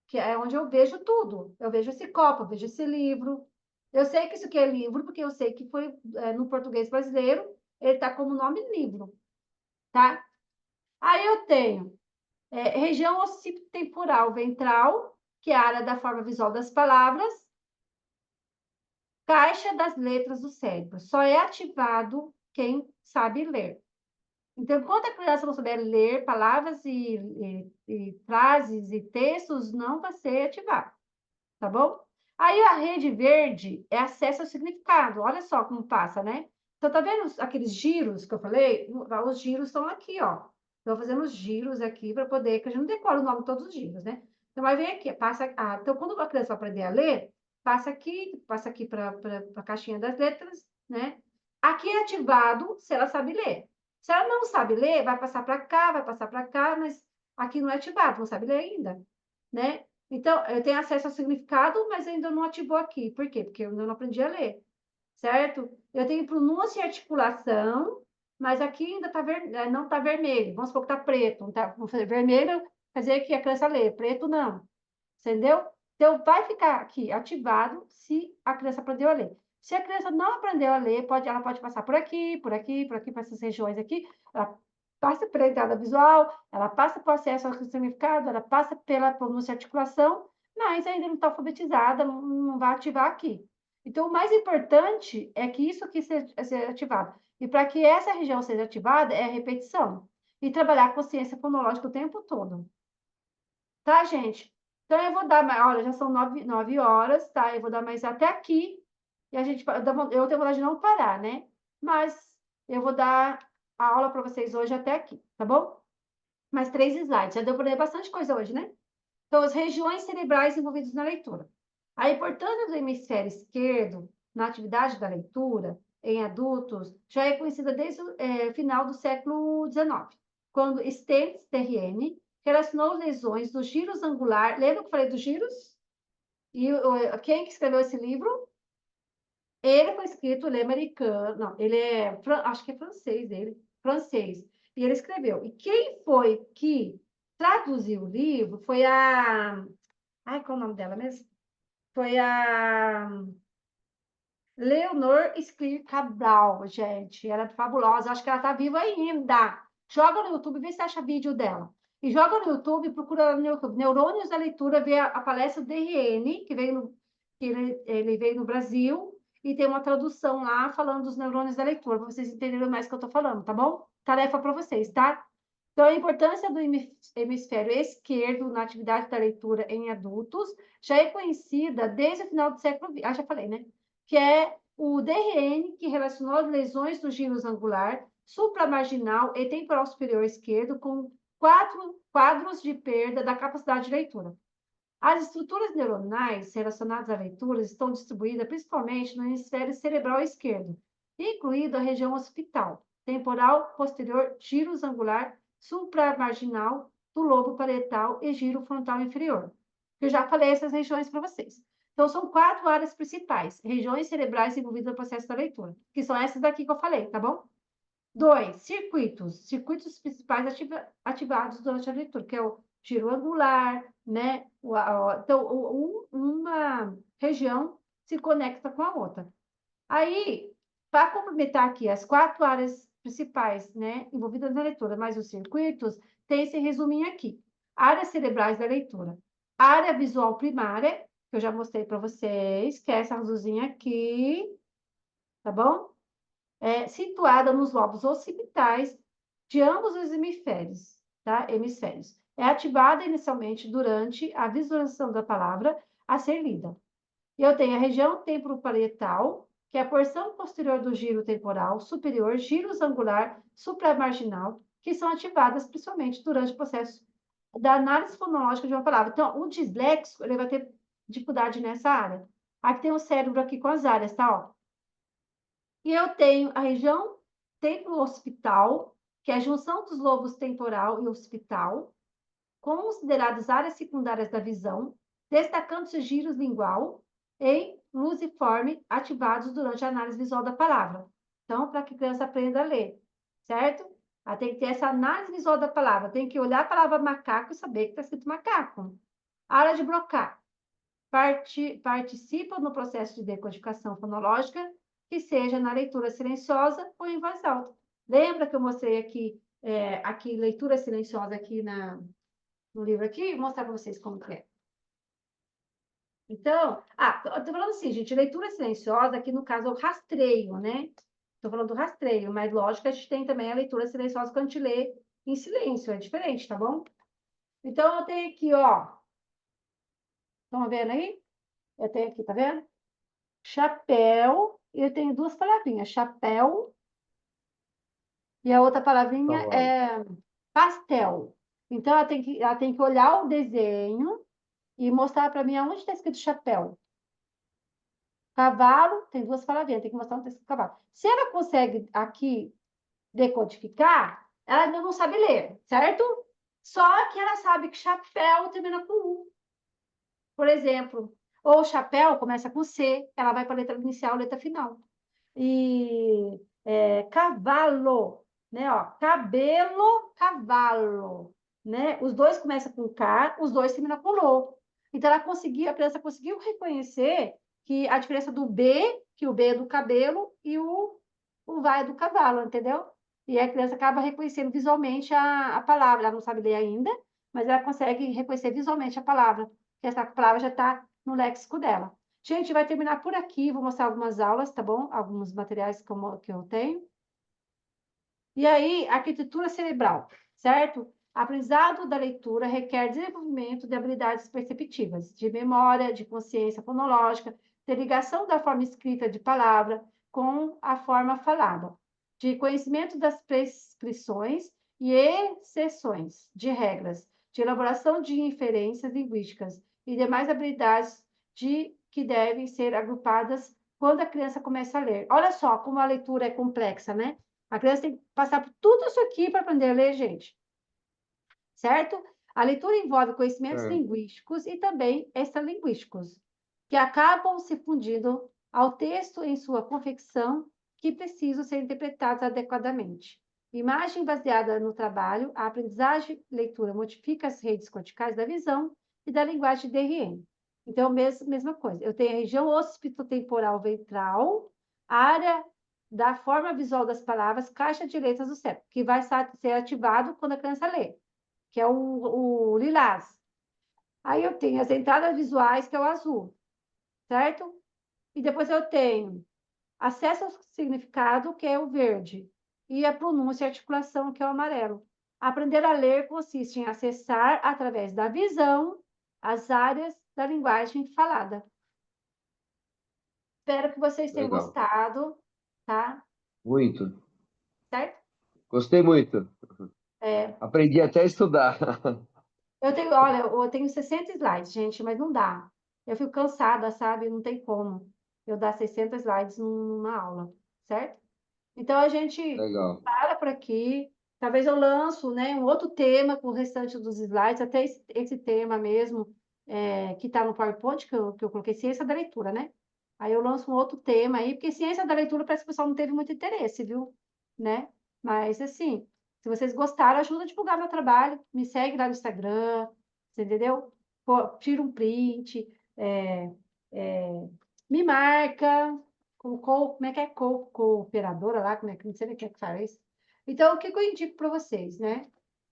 que é onde eu vejo tudo. Eu vejo esse copo, eu vejo esse livro. Eu sei que isso aqui é livro, porque eu sei que foi no português brasileiro, ele está como nome livro, tá? Aí eu tenho região occipitotemporal ventral, que é a área da forma visual das palavras, caixa das letras do cérebro. Só é ativado quem sabe ler. Então, enquanto a criança não souber ler palavras e frases e textos, não vai ser ativado. Tá bom? Aí a rede verde é acesso ao significado. Olha só como passa, né? Então, tá vendo aqueles giros que eu falei? Os giros estão aqui, ó. Estou fazendo os giros aqui para poder, que a gente não decora o nome de todos os giros, né? Então, vai vir aqui, passa. Então, quando a criança vai aprender a ler, passa aqui para a caixinha das letras, né? Aqui é ativado se ela sabe ler. Se ela não sabe ler, vai passar para cá, mas aqui não é ativado, não sabe ler ainda, né? Então, eu tenho acesso ao significado, mas ainda não ativou aqui. Por quê? Porque eu ainda não aprendi a ler, certo? Eu tenho pronúncia e articulação, mas aqui ainda não está vermelho. Vamos supor que está preto. Vamos fazer vermelho, quer dizer que a criança lê. Preto, não. Entendeu? Então, vai ficar aqui ativado se a criança aprendeu a ler. Se a criança não aprendeu a ler, ela pode passar por aqui, por aqui, por aqui, por essas regiões aqui. Ela passa pela entrada visual, ela passa pelo acesso ao significado, ela passa pela pronúncia e articulação, mas ainda não está alfabetizada, não vai ativar aqui. Então, o mais importante é que isso aqui seja ativado. E para que essa região seja ativada, é a repetição. E trabalhar a consciência fonológica o tempo todo. Tá, gente? Então, eu vou dar, olha, já são 9 horas, tá? Eu vou dar mais até aqui, e a gente, eu tenho vontade de não parar, né? Mas eu vou dar a aula para vocês hoje até aqui, tá bom? Mais 3 slides, já deu para ler bastante coisa hoje, né? Então, as regiões cerebrais envolvidas na leitura. A importância do hemisfério esquerdo na atividade da leitura em adultos já é conhecida desde o final do século XIX, quando Stenz Terrine relacionou lesões dos giros angular. Lembra que eu falei dos giros? E quem que escreveu esse livro? Ele foi escrito, ele é americano, não, ele é, acho que é francês, francês. E ele escreveu. E quem foi que traduziu o livro foi a... Ai, qual é o nome dela mesmo? Foi a Leonor Scrivi Cabral, gente. Ela é fabulosa, acho que ela está viva ainda. Joga no YouTube, vê se acha vídeo dela. E joga no YouTube, procura no YouTube, Neurônios da Leitura, vê a palestra do DRN, que ele veio no Brasil, e tem uma tradução lá falando dos neurônios da leitura, para vocês entenderem mais o que eu estou falando, tá bom? Tarefa para vocês, tá? Então, a importância do hemisfério esquerdo na atividade da leitura em adultos já é conhecida desde o final do século XX, já falei, né? Que é o DRN, que relacionou as lesões do giro angular, supramarginal e temporal superior esquerdo com 4 quadros de perda da capacidade de leitura. As estruturas neuronais relacionadas à leitura estão distribuídas principalmente no hemisfério cerebral esquerdo, incluído a região occipital, temporal posterior, giro angular, supramarginal do lobo parietal e giro frontal inferior. Eu já falei essas regiões para vocês. Então, são 4 áreas principais, regiões cerebrais envolvidas no processo da leitura, que são essas daqui que eu falei, tá bom? 2, circuitos principais ativados durante a leitura, que é o giro angular, né? Então, uma região se conecta com a outra. Aí, para complementar aqui as 4 áreas principais, né, envolvidas na leitura, mais os circuitos, tem esse resuminho aqui. Áreas cerebrais da leitura. Área visual primária, que eu já mostrei para vocês, que é essa azulzinha aqui, tá bom? Situada nos lobos occipitais de ambos os hemisférios, tá? Hemisférios. É ativada inicialmente durante a visualização da palavra a ser lida. Eu tenho a região temporoparietal, que é a porção posterior do giro temporal superior, giro angular, supramarginal, que são ativadas principalmente durante o processo da análise fonológica de uma palavra. Então, o disléxico, ele vai ter dificuldade nessa área. Aqui tem o cérebro aqui com as áreas, tá? Ó. E eu tenho a região temporo-occipital, que é a junção dos lobos temporal e occipital, consideradas áreas secundárias da visão, destacando-se giros lingual e luziforme ativados durante a análise visual da palavra. Então, para que a criança aprenda a ler, certo? Ela tem que ter essa análise visual da palavra, tem que olhar a palavra macaco e saber que está escrito macaco. Área de Broca. Participa no processo de decodificação fonológica, que seja na leitura silenciosa ou em voz alta. Lembra que eu mostrei aqui leitura silenciosa aqui no livro aqui? Vou mostrar para vocês como que é. Então, estou falando assim, gente, leitura silenciosa, aqui no caso é o rastreio, né? Estou falando do rastreio, mas lógico que a gente tem também a leitura silenciosa quando a gente lê em silêncio, é diferente, tá bom? Então, eu tenho aqui, ó. Estão vendo aí? Eu tenho aqui, tá vendo? Chapéu, e eu tenho 2 palavrinhas, chapéu, e a outra palavrinha é pastel. Então, ela tem que olhar o desenho e mostrar para mim aonde está escrito chapéu. Cavalo, tem 2 palavrinhas, tem que mostrar onde está escrito cavalo. Se ela consegue aqui decodificar, ela ainda não sabe ler, certo? Só que ela sabe que chapéu termina com U. Por exemplo, ou chapéu começa com C, ela vai para a letra inicial, letra final. E cavalo, né? Ó, cabelo, cavalo, né? Os 2 começam com K, os 2 terminam com LO. Então, a criança conseguiu reconhecer que a diferença do B, que o B é do cabelo, e o vai é do cavalo, entendeu? E a criança acaba reconhecendo visualmente a palavra. Ela não sabe ler ainda, mas ela consegue reconhecer visualmente a palavra, que essa palavra já está no léxico dela. Gente, vai terminar por aqui. Vou mostrar algumas aulas, tá bom? Alguns materiais que eu tenho. E aí, arquitetura cerebral, certo? Aprendizado da leitura requer desenvolvimento de habilidades perceptivas, de memória, de consciência fonológica, de ligação da forma escrita de palavra com a forma falada, de conhecimento das prescrições e exceções de regras, de elaboração de inferências linguísticas e demais habilidades que devem ser agrupadas quando a criança começa a ler. Olha só como a leitura é complexa, né? A criança tem que passar por tudo isso aqui para aprender a ler, gente. Certo? A leitura envolve conhecimentos É, linguísticos e também extralinguísticos, que acabam se fundindo ao texto em sua confecção, que precisam ser interpretados adequadamente. Imagem baseada no trabalho, a aprendizagem leitura modifica as redes corticais da visão e da linguagem DRM. Então, mesma coisa. Eu tenho a região occipitotemporal ventral, a área da forma visual das palavras, caixa de letras do cérebro, que vai ser ativado quando a criança lê, que é o lilás. Aí eu tenho as entradas visuais, que é o azul, certo? E depois eu tenho acesso ao significado, que é o verde, e a pronúncia e articulação, que é o amarelo. Aprender a ler consiste em acessar, através da visão, as áreas da linguagem falada. Espero que vocês tenham legal. gostado, tá? Muito. Certo? Gostei muito. É, Aprendi até a estudar. olha, eu tenho 60 slides, gente, mas não dá. Eu fico cansada, sabe? Não tem como eu dar 60 slides numa aula, certo? Então, a gente Legal. para por aqui. Talvez eu lanço, né, um outro tema com o restante dos slides, até esse tema mesmo, que está no PowerPoint, que eu coloquei, ciência da leitura, né? Aí eu lanço um outro tema aí, porque ciência da leitura parece que o pessoal não teve muito interesse, viu? Né? Mas, assim, se vocês gostaram, ajuda a divulgar meu trabalho. Me segue lá no Instagram, você entendeu? Pô, tira um print, é, me marca, como é que é cooperadora lá, como é que não sei o que é que faz. Então, o que que eu indico para vocês, né?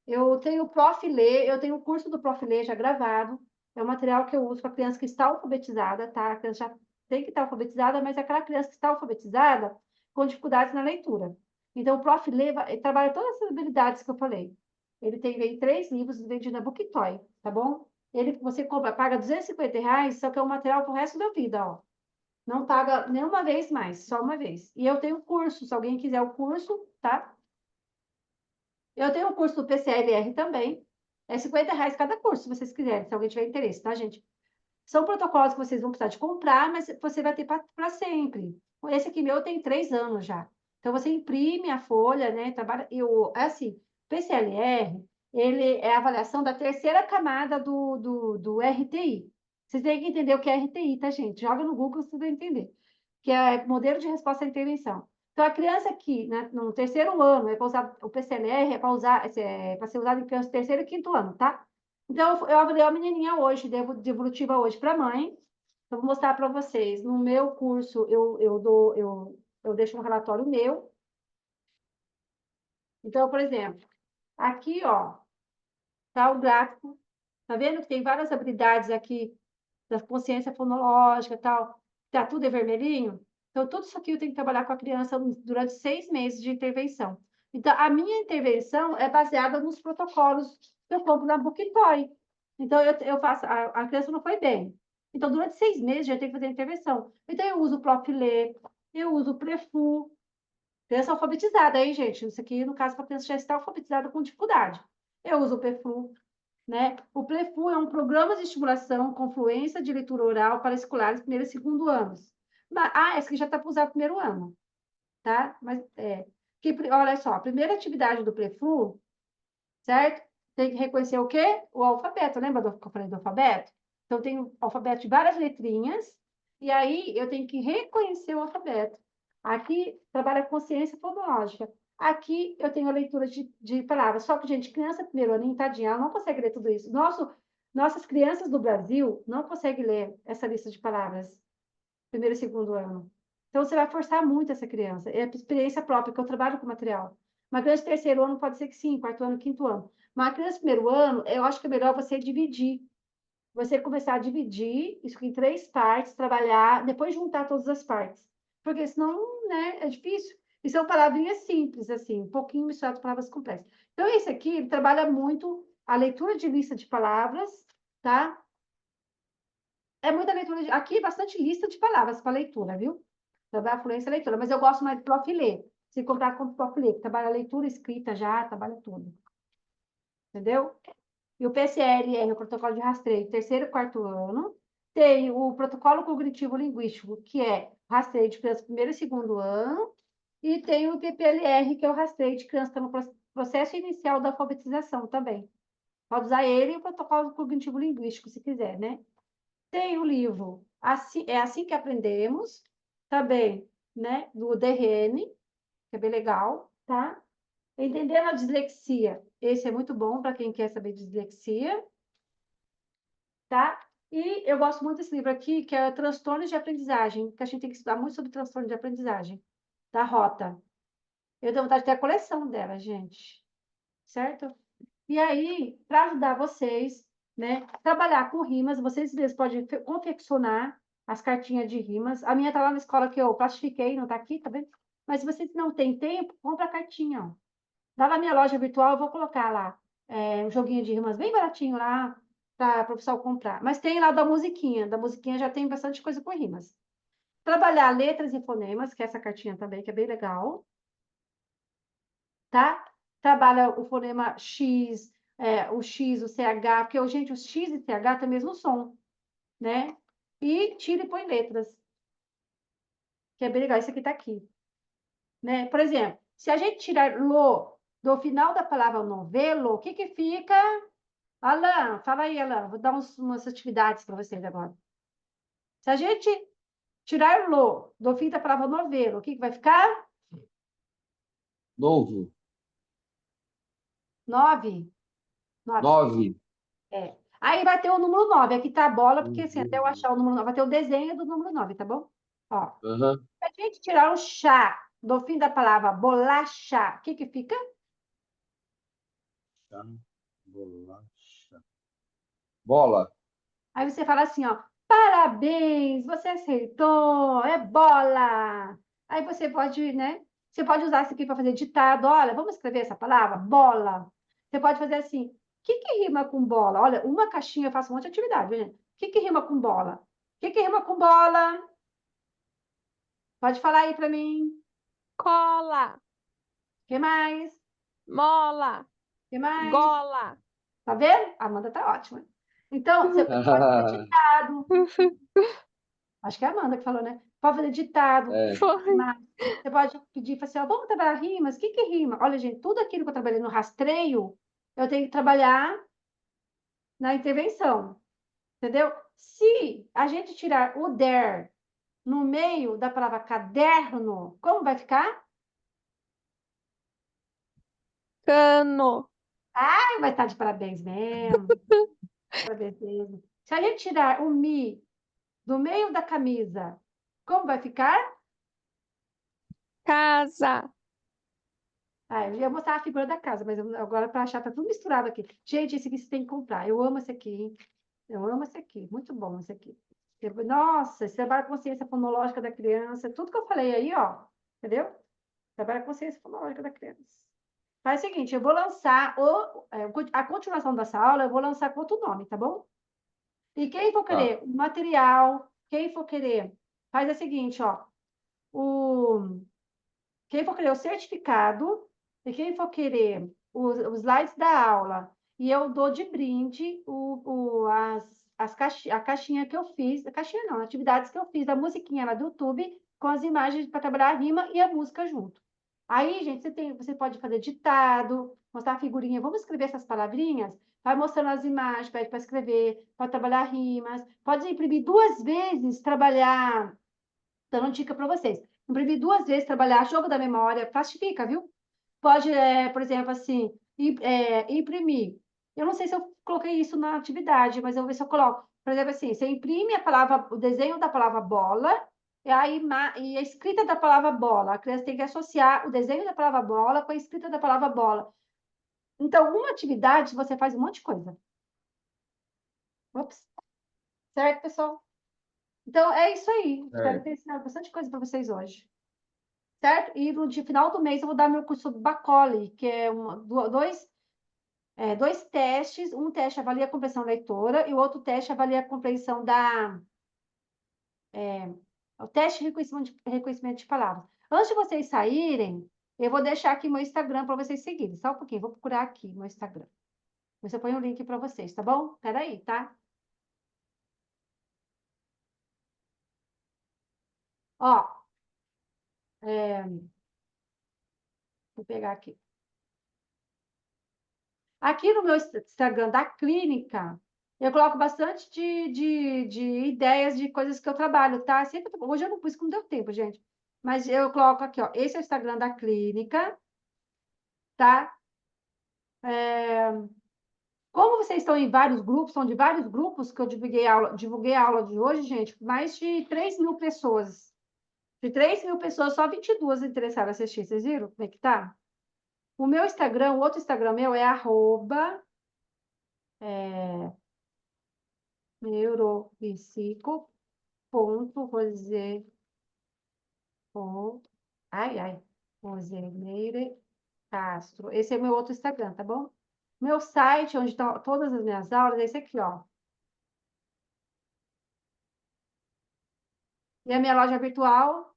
Eu tenho o Prof. Lê, eu tenho o curso do Prof. Lê já gravado. É um material que eu uso para criança que está alfabetizada, tá? A criança já tem que estar alfabetizada, mas é aquela criança que está alfabetizada com dificuldades na leitura. Então, o Prof. Lê ele trabalha todas essas habilidades que eu falei. Vem 3 livros vendidos na Booktoy, tá bom? Você compra, paga R$ 250, só que é um material para o resto da vida, ó. Não paga nenhuma vez mais, só uma vez. E eu tenho curso, se alguém quiser o curso, tá? Eu tenho o curso do PCLR também. É R$ 50 cada curso, se vocês quiserem, se alguém tiver interesse, tá, gente? São protocolos que vocês vão precisar de comprar, mas você vai ter para sempre. Esse aqui meu tem 3 anos já. Então, você imprime a folha, né? Trabalha, assim, PCLR, ele é a avaliação da terceira camada do RTI. Vocês têm que entender o que é RTI, tá, gente? Joga no Google, vocês vão entender. Que é modelo de resposta à intervenção. Então, a criança aqui, né, no terceiro ano, é para usar o PCLR, é para ser usado em criança do terceiro e quinto ano, tá? Então, eu avaliei a menininha hoje, devolutiva hoje para a mãe. Então, vou mostrar para vocês. No meu curso, eu deixo um relatório meu. Então, por exemplo, aqui, ó, tá o gráfico. Tá vendo que tem várias habilidades aqui da consciência fonológica e tal. Tá tudo em vermelhinho? Então, tudo isso aqui eu tenho que trabalhar com a criança durante 6 meses de intervenção. Então, a minha intervenção é baseada nos protocolos que eu compro na Booktoy. Então, eu faço, a criança não foi bem. Então, durante 6 meses, já tenho que fazer a intervenção. Então, eu uso o Profilê, eu uso o Prefu. Criança alfabetizada, hein, gente? Isso aqui, no caso, para a criança já está alfabetizada com dificuldade. Eu uso o Prefu, né? O PLEFU é um programa de estimulação com fluência de leitura oral para escolares primeiro e segundo anos. Esse aqui já está para usar o primeiro ano, tá? Mas, olha só, a primeira atividade do PLEFU, certo? Tem que reconhecer o quê? O alfabeto. Lembra que eu falei do alfabeto? Então, tem o alfabeto de várias letrinhas, e aí eu tenho que reconhecer o alfabeto. Aqui, trabalha consciência fonológica. Aqui, eu tenho a leitura de palavras. Só que, gente, criança primeiro ano, tadinha, ela não consegue ler tudo isso. Nossas crianças do Brasil não conseguem ler essa lista de palavras, primeiro e segundo ano. Então, você vai forçar muito essa criança. É experiência própria, que eu trabalho com material. Uma criança de terceiro ano pode ser que sim, quarto ano, quinto ano. Mas a criança de primeiro ano, eu acho que é melhor você dividir. Você começar a dividir isso em 3 partes, trabalhar, depois juntar todas as partes. Porque senão, né, é difícil. E são palavrinhas simples, assim, um pouquinho misturado com palavras complexas. Então, esse aqui ele trabalha muito a leitura de lista de palavras, tá? É muita leitura. Aqui é bastante lista de palavras para leitura, viu? Trabalha fluência e leitura, mas eu gosto mais do Profilê. Se comprar com o Profilê, que trabalha leitura, escrita já, trabalha tudo. Entendeu? E o PCLR, o protocolo de rastreio, terceiro e quarto ano. Tem o protocolo cognitivo linguístico, que é rastreio de criança primeiro e segundo ano. E tem o PPLR, que é o rastreio de criança que está no processo inicial da alfabetização também. Pode usar ele e o protocolo cognitivo linguístico, se quiser, né? Tem o livro É Assim que Aprendemos, também, né? Do DRN, que é bem legal, tá? Entendendo a dislexia. Esse é muito bom para quem quer saber de dislexia, tá? E eu gosto muito desse livro aqui, que é Transtornos de Aprendizagem, que a gente tem que estudar muito sobre transtorno de aprendizagem, da Rota. Eu tenho vontade de ter a coleção dela, gente. Certo? E aí, para ajudar vocês, né, trabalhar com rimas, vocês mesmos podem confeccionar as cartinhas de rimas. A minha tá lá na escola que eu plastifiquei, não tá aqui, tá vendo? Mas se vocês não têm tempo, compra a cartinha, ó. Lá na minha loja virtual, eu vou colocar lá um joguinho de rimas bem baratinho lá para o pessoal comprar. Mas tem lá da musiquinha já tem bastante coisa com rimas. Trabalhar letras e fonemas, que é essa cartinha também, que é bem legal, tá? Trabalha o fonema X, o X, o CH, porque, gente, os X e CH tem o mesmo som, né? E tira e põe letras, que é bem legal. Isso aqui tá aqui, né? Por exemplo, se a gente tirar lo do final da palavra novelo, o que que fica? Alan, fala aí, Alan. Vou dar umas atividades para vocês agora. Se a gente tirar lo do fim da palavra novelo, o que que vai ficar? Novo. 9. 9. 9. É. Aí vai ter o número 9. Aqui tá a bola, porque assim, até eu achar o número 9, vai ter o desenho do número 9, tá bom? Ó, Aham. se a gente tirar o chá do fim da palavra bolacha, o que que fica? Tá. Bolacha. Bola. Aí você fala assim, ó, parabéns, você acertou, é bola. Aí você pode, né? Você pode usar isso aqui para fazer ditado. Olha, vamos escrever essa palavra? Bola. Você pode fazer assim, o que que rima com bola? Olha, uma caixinha, eu faço um monte de atividade, gente. O que que rima com bola? O que que rima com bola? Pode falar aí para mim. O Cola, que mais? O mola, que mais? gola. Tá vendo? A Amanda tá ótima. Então, você pode fazer ditado. Acho que é a Amanda que falou, né? Pode fazer ditado. É. Foi. Mas você pode pedir, falar assim, ó, vamos trabalhar rimas? O que que rima? Olha, gente, tudo aquilo que eu trabalhei no rastreio, eu tenho que trabalhar na intervenção, entendeu? Se a gente tirar o der no meio da palavra caderno, como vai ficar? Cano, Ai, vai estar de parabéns mesmo. Parabéns mesmo. Se a gente tirar o mi do meio da camisa, como vai ficar? casa, Ah, eu ia mostrar a figura da casa, mas agora para achar tá tudo misturado aqui. Gente, esse aqui você tem que comprar. Eu amo esse aqui, hein? Eu amo esse aqui. Muito bom esse aqui. Nossa, esse trabalha com consciência fonológica da criança. Tudo que eu falei aí, ó. Entendeu? Trabalha com consciência fonológica da criança. Faz o seguinte, eu vou lançar a continuação dessa aula, eu vou lançar com outro nome, tá bom? E quem for Tá. querer o material, quem for querer, faz o seguinte, ó. O Quem for querer o certificado e quem for querer os slides da aula, e eu dou de brinde a caixinha que eu fiz, a caixinha não, atividades que eu fiz, da musiquinha lá do YouTube, com as imagens para trabalhar a rima e a música junto. Aí, gente, você pode fazer ditado, mostrar a figurinha, vamos escrever essas palavrinhas? Vai mostrando as imagens, pede para escrever, pode trabalhar rimas, pode imprimir 2 vezes, trabalhar, dando dica para vocês. Imprimir 2 vezes, trabalhar jogo da memória, plastifica, viu? Pode, por exemplo, assim, imprimir. Eu não sei se eu coloquei isso na atividade, mas eu vou ver se eu coloco. Por exemplo, assim, você imprime a palavra, o desenho da palavra bola e a escrita da palavra bola. A criança tem que associar o desenho da palavra bola com a escrita da palavra bola. Então, uma atividade, você faz um monte de coisa. Ops. Certo, pessoal? Então, é isso aí. Espero É. ter ensinado bastante coisa para vocês hoje. certo? E no final do mês eu vou dar meu curso sobre Bacoli, que é dois testes. Um teste avalia a compreensão leitora e o outro teste avalia a compreensão o teste de reconhecimento de palavras. Antes de vocês saírem, eu vou deixar aqui meu Instagram para vocês seguirem. Só um pouquinho, vou procurar aqui meu Instagram. Você põe o link para vocês, tá bom? Peraí, tá? Ó, vou pegar aqui. Aqui no meu Instagram da clínica, eu coloco bastante de ideias de coisas que eu trabalho, tá? Hoje eu não pus, que não deu tempo, gente. Mas eu coloco aqui, ó. Esse é o Instagram da clínica, tá? Como vocês estão em vários grupos, são de vários grupos que eu divulguei a aula de hoje, gente, mais de 3.000 pessoas. De 3.000 pessoas, só 22 interessadas em assistir. Vocês viram como é que tá? O meu Instagram, o outro Instagram meu é neuropsico.rose. Rosemeire Castro. Esse é o meu outro Instagram, tá bom? Meu site, onde estão todas as minhas aulas, é esse aqui, ó. E a minha loja virtual,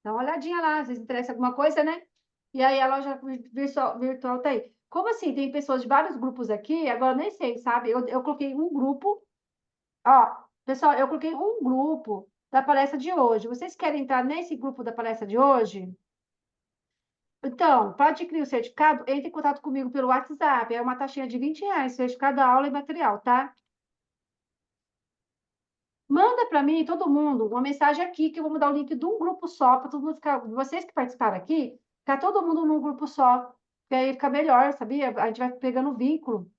dá uma olhadinha lá, se interessa alguma coisa, né? E aí a loja virtual tá aí. Como assim? Tem pessoas de vários grupos aqui, agora eu nem sei, sabe? Eu coloquei um grupo. Ó, pessoal, eu coloquei um grupo da palestra de hoje. Vocês querem entrar nesse grupo da palestra de hoje? Então, para adquirir o certificado, entre em contato comigo pelo WhatsApp. É uma taxinha de R$ 20, certificado da aula e material, tá? Manda para mim, todo mundo, uma mensagem aqui, que eu vou mandar o link de um grupo só, para todo mundo ficar, vocês que participaram aqui, ficar todo mundo num grupo só, que aí fica melhor, sabia? A gente vai pegando vínculo,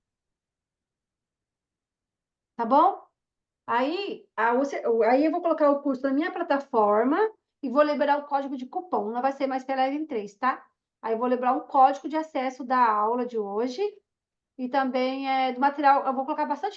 tá bom? Aí eu vou colocar o curso na minha plataforma e vou liberar o código de cupom. Não vai ser mais pela em 3, tá? Aí eu vou liberar um código de acesso da aula de hoje e também do material. Eu vou colocar bastante